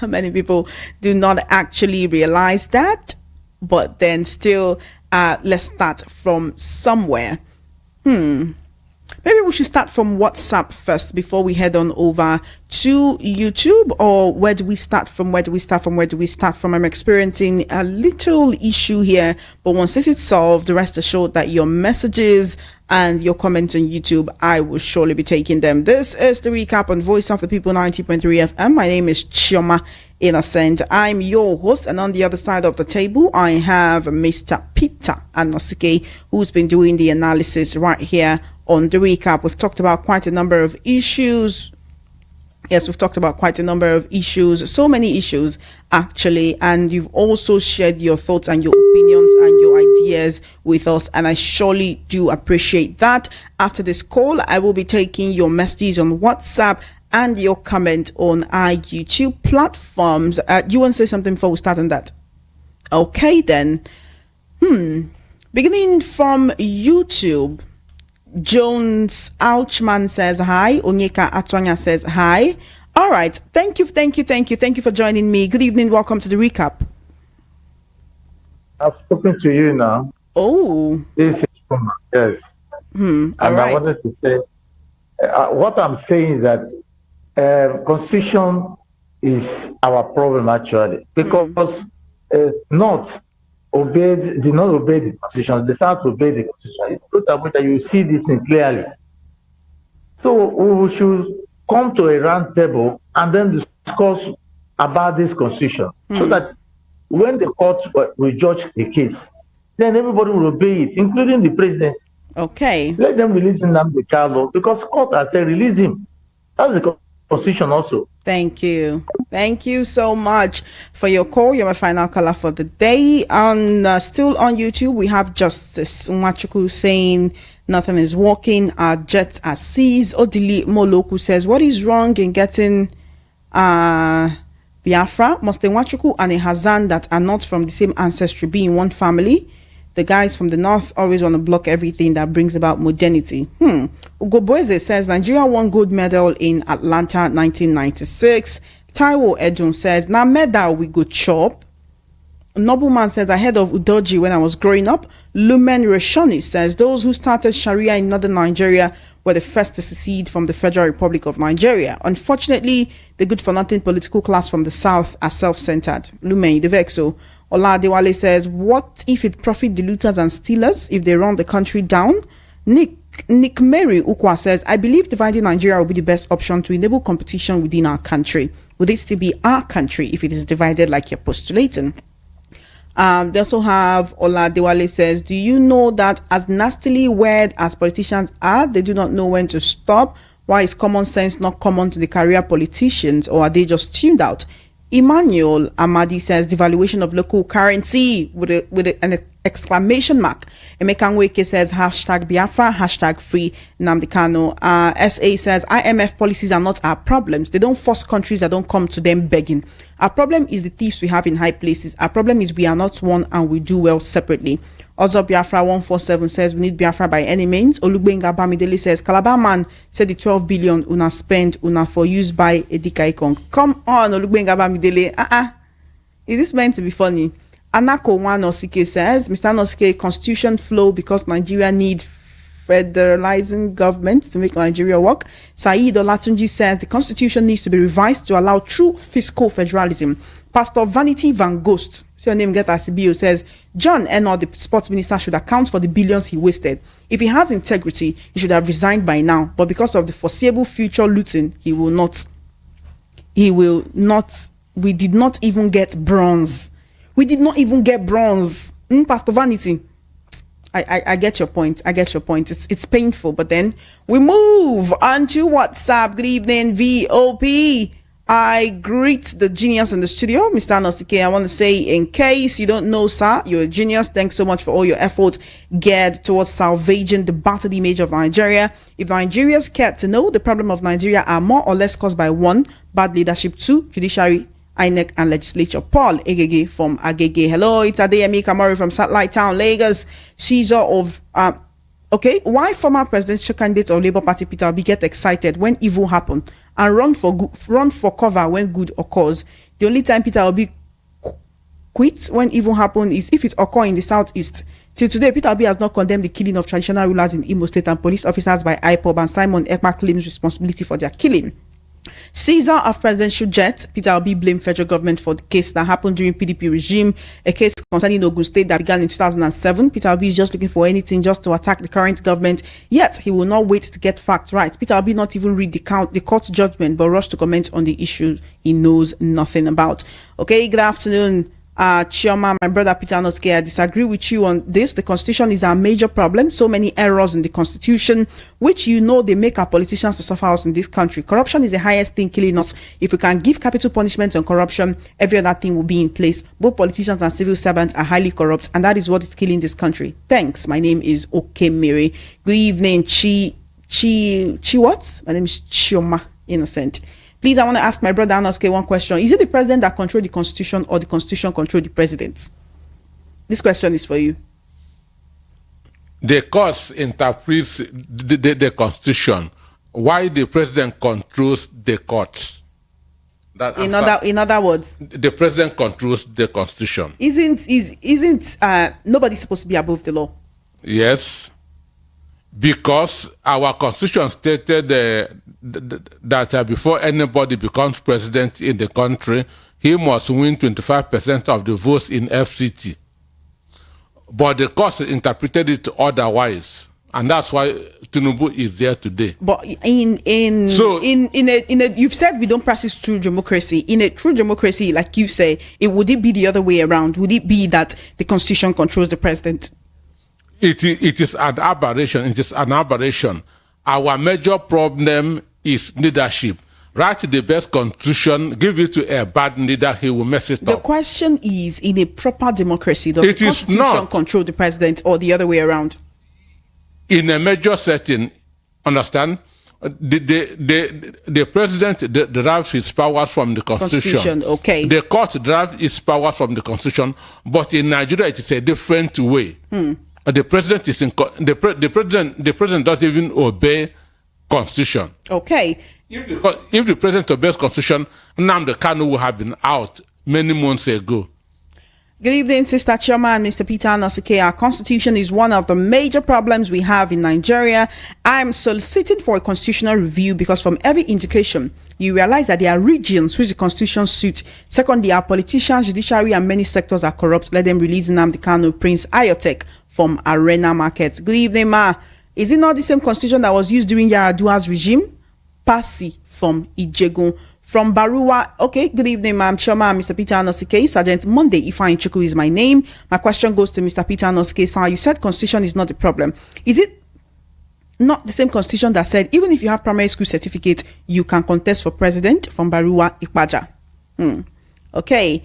A: many people do not actually realize that. But then still, let's start from somewhere. Maybe we should start from WhatsApp first before we head on over to YouTube. Or where do we start from? Where do we start from? I'm experiencing a little issue here, but once it is solved, rest assured that your messages and your comments on YouTube, I will surely be taking them. This is the recap on Voice of the People 90.3 FM. My name is Chioma Innocent. I'm your host, and on the other side of the table, I have Mr. Peter Anosike, who's been doing the analysis right here on the recap. We've talked about quite a number of issues. Yes, we've talked about quite a number of issues, so many issues actually, and you've also shared your thoughts and your opinions and your ideas with us, and I surely do appreciate that. After this call, I will be taking your messages on WhatsApp and your comment on our YouTube platforms. You want to say something before we start on that? Okay then. Beginning from YouTube, Jones Ouchman says hi. Onyeka Atwanya says hi. All right. Thank you for joining me. Good evening. Welcome to the recap.
T: I've spoken to you now.
A: Oh.
T: This is yes. And
A: all right.
T: I wanted to say, what I'm saying is that Constitution is our problem actually, because North did not obey the Constitution. They start to obey the Constitution. It's good that you see this thing clearly. So we should come to a round table and then discuss about this Constitution, so that when the court will judge the case, then everybody will obey it, including the president.
A: Okay.
T: Let them release Nnamdi Kanu, because court has said release him. That's the Constitution also.
A: Thank you. Thank you so much for your call. You're my final caller for the day. Still on YouTube, we have Justice Machuku saying nothing is working. Our jets are seized. Odili Moloku says, what is wrong in getting Biafra? Must the Machuku and a Hazan that are not from the same ancestry be in one family? The guys from the north always want to block everything that brings about modernity. Ugoboeze says Nigeria won gold medal in Atlanta 1996. Taiwo Edun says, now medal we go chop. Nobleman says, ahead of Udoji when I was growing up. Lumen Reshoni says, those who started Sharia in northern Nigeria were the first to secede from the Federal Republic of Nigeria. Unfortunately, the good-for-nothing political class from the south are self-centered. Lumen, the vexo. Ola Dewale says, what if it profit the looters and stealers if they run the country down? Nick Mary Ukwa says, I believe dividing Nigeria will be the best option to enable competition within our country. Would it still be our country if it is divided like you're postulating? They also have Ola Dewale says, do you know that as nastily weird as politicians are, they do not know when to stop? Why is common sense not common to the career politicians, or are they just tuned out? Emmanuel Amadi says devaluation of local currency with an Exclamation mark. Emeka Nweke says hashtag Biafra, hashtag free Nnamdi Kanu. SA says IMF policies are not our problems. They don't force countries that don't come to them begging. Our problem is the thieves we have in high places. Our problem is we are not one and we do well separately. Also, Biafra 147 says we need Biafra by any means. Olugbenga Bamidele says Calabar man said the 12 billion una spend una for use by Edika Ikong. Come on, Olugbenga Bamidele. Is this meant to be funny? Anako Wanosike says Mr. Anosike, constitution flow because Nigeria need federalizing government to make Nigeria work. Saeed Olatunji says the constitution needs to be revised to allow true fiscal federalism. Pastor Vanity Van Ghost, so your name get Asibio, says John Eno, the sports minister, should account for the billions he wasted. If he has integrity, he should have resigned by now. But because of the foreseeable future looting, he will not. We did not even get bronze. Pastor Vanity. I get your point. It's painful, but then we move on to WhatsApp. Good evening, VOP. I greet the genius in the studio, Mr. Anosike. I want to say, in case you don't know, sir, you're a genius. Thanks so much for all your effort geared towards salvaging the battered image of Nigeria. If Nigerians care to know, the problem of Nigeria are more or less caused by 1, bad leadership, 2, judiciary, INEC and legislature. Paul Egege from Agege. Hello, it's Adeyemi Kamari from Satellite Town, Lagos. Caesar of why former presidential candidate of Labour Party Peter Obi get excited when evil happen and run for cover when good occurs? The only time Peter Obi quits when evil happen is if it occur in the southeast. Till today, Peter Obi has not condemned the killing of traditional rulers in Imo State and police officers by IPOB, and Simon Ekpa claims responsibility for their killing. Caesar of presidential jet, Peter Obi blamed federal government for the case that happened during PDP regime, a case concerning Ogun State that began in 2007. Peter Obi is just looking for anything just to attack the current government, yet he will not wait to get facts right. Peter Obi not even read the court's judgment, but rush to comment on the issue he knows nothing about. Okay, good afternoon. Chioma, my brother Peter Anosike, I disagree with you on this. The constitution is our major problem. So many errors in the constitution, which they make our politicians to suffer us in this country. Corruption is the highest thing killing us. If we can give capital punishment on corruption, every other thing will be in place. Both politicians and civil servants are highly corrupt, and that is what is killing this country. Thanks. My name is Okemiri. Good evening, Chi what? My name is Chioma Innocent. Please, I want to ask my brother Anosike one question. Is it the president that controls the constitution, or the constitution controls the president? This question is for you.
B: The court interprets the constitution, while the president controls the courts.
A: In other words,
B: the president controls the constitution.
A: Isn't nobody supposed to be above the law?
B: Yes, because our constitution stated that before anybody becomes president in the country, he must win 25% of the votes in FCT. But the court interpreted it otherwise, and that's why Tinubu is there today.
A: But you've said we don't practice true democracy. In a true democracy, like you say, would it be the other way around? Would it be that the constitution controls the president?
B: It is an aberration. It is an aberration. Our major problem is leadership. Write the best constitution, give it to a bad leader, he will mess it up.
A: The question is, in a proper democracy, does the constitution control the president, or the other way around?
B: In a major setting, understand? The president derives his powers from the constitution.
A: Okay.
B: The court derives its powers from the constitution, but in Nigeria it is a different way. The president is the president doesn't even obey constitution.
A: Okay.
B: If the president obeys constitution, Nnamdi Kanu would have been out many months ago.
A: Good evening, Sister Chioma and Mr. Peter Anosike. Our constitution is one of the major problems we have in Nigeria. I'm soliciting for a constitutional review because from every indication, you realize that there are regions which the constitution suits. Secondly, our politicians, judiciary, and many sectors are corrupt. Let them release Nnamdi Kanu, Prince Ayotek from Arena Markets. Good evening, ma. Is it not the same constitution that was used during Yaradua's regime? Pasi from Ijegun. From Baruwa, okay, good evening, ma'am. Chioma, Mr. Peter Anosike. Sergeant Monday Ifeanyi Chukwu is my name. My question goes to Mr. Peter Anosike. Sir, you said constitution is not the problem. Is it not the same constitution that said even if you have primary school certificate, you can contest for president? From Baruwa Ikpaja. Okay.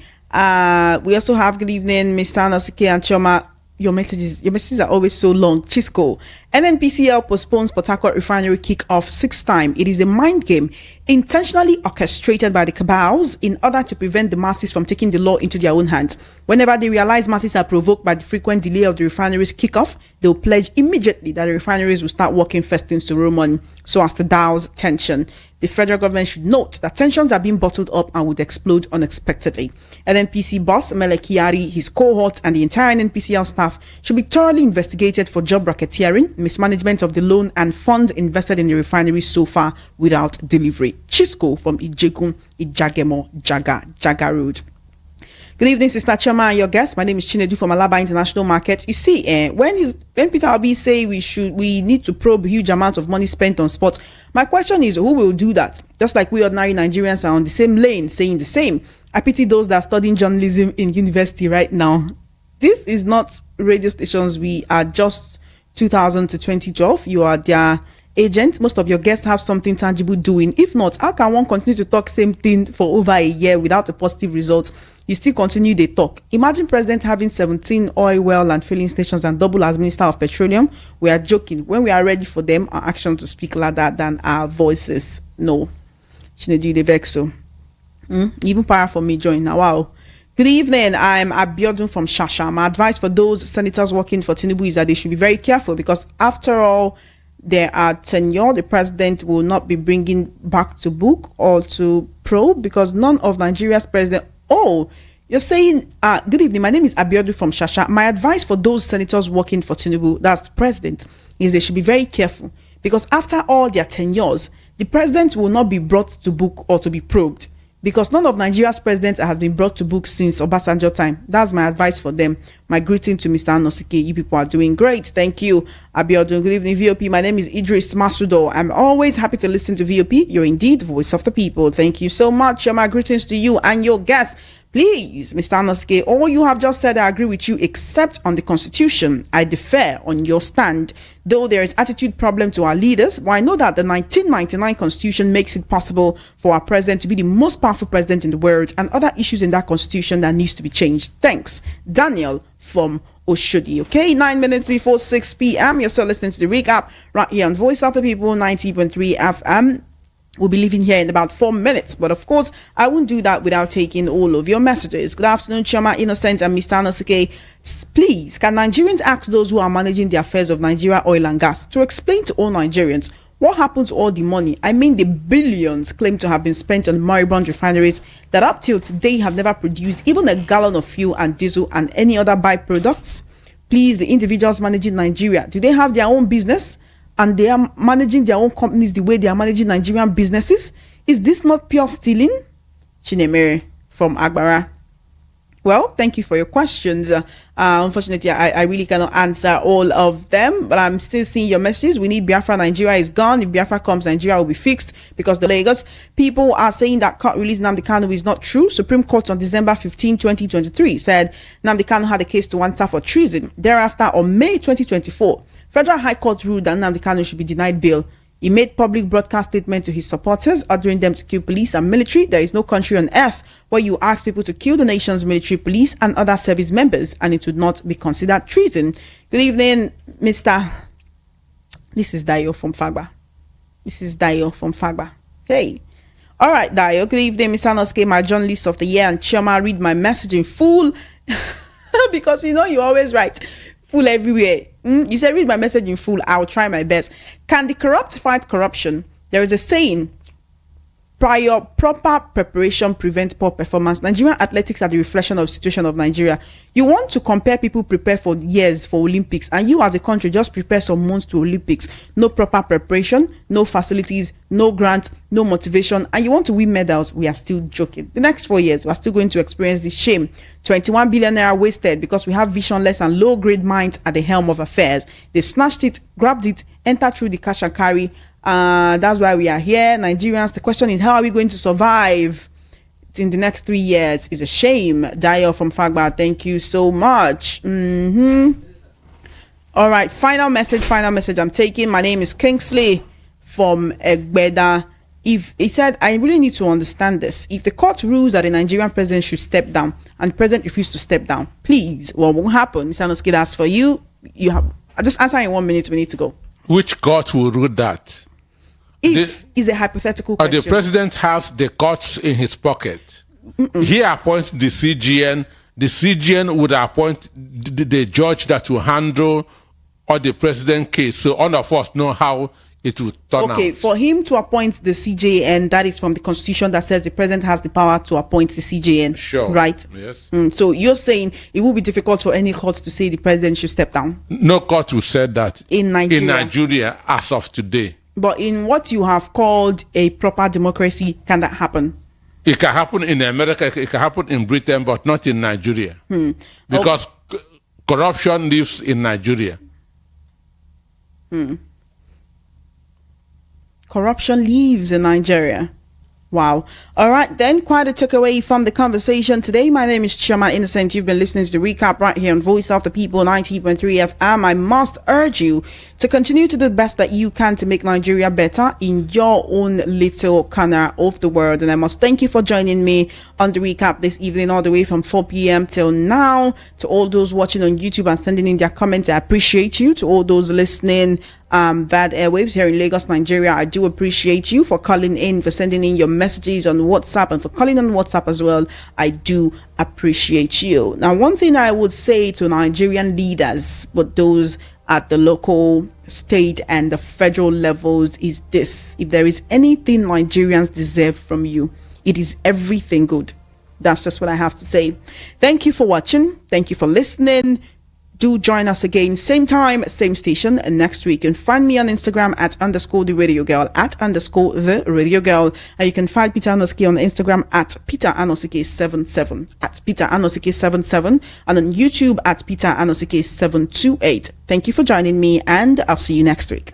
A: We also have good evening, Mr. Anosike and Chioma. Your messages are always so long. Chisco. NNPCL postpones Port Harcourt Refinery kick-off 6th time. It is a mind game intentionally orchestrated by the cabals in order to prevent the masses from taking the law into their own hands. Whenever they realize masses are provoked by the frequent delay of the refinery's kick-off, they will pledge immediately that the refineries will start working first things tomorrow morning so as to douse tension. The federal government should note that tensions are being bottled up and would explode unexpectedly. NNPC boss Mele Kyari, his cohort, and the entire NNPCL staff should be thoroughly investigated for job racketeering, mismanagement of the loan, and funds invested in the refinery so far without delivery. Chisco from Ijekun, Ijagemo, Jaga Road. Good evening, Sister Chama and your guest. My name is Chinedu from Alaba International Market. You see, when Peter Obi say we need to probe huge amounts of money spent on sports, my question is, who will do that? Just like we ordinary Nigerians are on the same lane saying the same. I pity those that are studying journalism in university right now. This is not radio stations. We are just 2000 to 2012. You are their agent. Most of your guests have something tangible doing. If not, how can one continue to talk same thing for over a year without a positive result? You still continue the talk. Imagine President having 17 oil well and filling stations and double as Minister of Petroleum. We are joking. When we are ready for them, our action to speak louder than our voices. No. Chinedu de Vexo. Even power for me join now. Wow. Good evening. I'm Abiodun from Shasha. My advice for those senators working for Tinubu is that they should be very careful because after all, there are tenure. The president will not be bringing back to book or to probe because none of Nigeria's president. Oh, you're saying, good evening. My name is Abiodun from Shasha. My advice for those senators working for Tinubu, that's the president, is they should be very careful because after all their tenures, the president will not be brought to book or to be probed because none of Nigeria's presidents has been brought to book since Obasanjo time. That's my advice for them. My greeting to Mr. Anosike. You people are doing great. Thank you, Abiodun. Good evening, VOP. My name is Idris Masudo. I'm always happy to listen to VOP. You're indeed the voice of the people. Thank you so much. My greetings to you and your guests. Please, Mr. Anosuke, all you have just said, I agree with you, except on the Constitution. I defer on your stand. Though there is attitude problem to our leaders, but I know that the 1999 Constitution makes it possible for our president to be the most powerful president in the world and other issues in that Constitution that needs to be changed. Thanks. Daniel from Oshodi. Okay, 9 minutes before 6 p.m. You're still listening to the recap right here on Voice of the People, 90.3 FM. We'll be leaving here in about 4 minutes, but of course, I won't do that without taking all of your messages. Good afternoon, Chama Innocent and Mr. Anosuke. Please, can Nigerians ask those who are managing the affairs of Nigeria Oil and Gas to explain to all Nigerians what happened to all the money? I mean, the billions claimed to have been spent on moribund refineries that up till today have never produced even a gallon of fuel and diesel and any other byproducts. Please, the individuals managing Nigeria, do they have their own business? And they are managing their own companies the way they are managing Nigerian businesses? Is this not pure stealing? Chinemere from Agbara. Well, thank you for your questions. Unfortunately, I really cannot answer all of them, but I'm still seeing your messages. We need Biafra. Nigeria is gone. If Biafra comes, Nigeria will be fixed because the Lagos people are saying that court release Nnamdi Kanu is not true. Supreme Court on December 15, 2023 said Nnamdi Kanu had a case to answer for treason. Thereafter, on May 2024, Federal High Court ruled that Nnamdi Kanu should be denied bail. He made public broadcast statement to his supporters, ordering them to kill police and military. There is no country on earth where you ask people to kill the nation's military, police, and other service members, and it would not be considered treason. Good evening, Mr. This is Dayo from Fagba. Hey. All right, Dayo. Good evening, Mr. Anosuke, my journalist of the year, and Chioma, read my message in full because you know you always write full everywhere. You said read my message in full. I'll try my best. Can the corrupt fight corruption? There is a saying, proper preparation prevent poor performance. Nigerian athletics are the reflection of the situation of Nigeria. You want to compare people prepare for years for Olympics, and you as a country just prepare some months to Olympics. No proper preparation, no facilities, no grants, no motivation, and you want to win medals. We are still joking. The next 4 years, we are still going to experience this shame. 21 billion naira wasted because we have visionless and low-grade minds at the helm of affairs. They've snatched it, grabbed it, entered through the cash and carry. That's why we are here. Nigerians, the question is, how are we going to survive in the next 3 years? It's a shame. Dio from Fagba, thank you so much. All right, final message I'm taking. My name is Kingsley from Egbeda, if he said, I really need to understand this. If the court rules that the Nigerian president should step down and the president refused to step down, please, what will happen? Mr. Anosuke, that's for you. You have, I'll just answer in 1 minute. We need to go.
B: Which court will rule that?
A: If is a hypothetical question.
B: The president has the courts in his pocket. He appoints the CGN. The CGN would appoint the judge that will handle all the president case. So all of us know how it will turn out.
A: Okay, for him to appoint the CJN, that is from the constitution that says the president has the power to appoint the CJN.
B: Sure.
A: Right?
B: Yes.
A: So you're saying it will be difficult for any court to say the president should step down?
B: No court will say that
A: in Nigeria.
B: In Nigeria as of today.
A: But in what you have called a proper democracy, can that happen?
B: It can happen in America, it can happen in Britain, but not in Nigeria. Because corruption lives in Nigeria.
A: Corruption lives in Nigeria. Wow. All right, then, quite a takeaway from the conversation today. My name is Chama Innocent. You've been listening to the recap right here on Voice of the People 90.3 FM. I must urge you to continue to do the best that you can to make Nigeria better in your own little corner of the world. And I must thank you for joining me on the recap this evening, all the way from 4 p.m. till now. To all those watching on YouTube and sending in their comments, I appreciate you. To all those listening via airwaves here in Lagos, Nigeria, I do appreciate you for calling in, for sending in your messages on WhatsApp, and for calling on WhatsApp as well. I do appreciate you. Now, one thing I would say to Nigerian leaders, but those at the local, state and the federal levels, is this: if there is anything Nigerians deserve from you, it is everything good. That's just what I have to say. Thank you for watching. Thank you for listening. Do join us again, same time, same station next week. You can find me on Instagram at _the radio girl, at _the radio girl. And you can find Peter Anosuke on Instagram at Peter Anosuke77, at Peter Anosuke77, and on YouTube at Peter Anosuke728. Thank you for joining me, and I'll see you next week.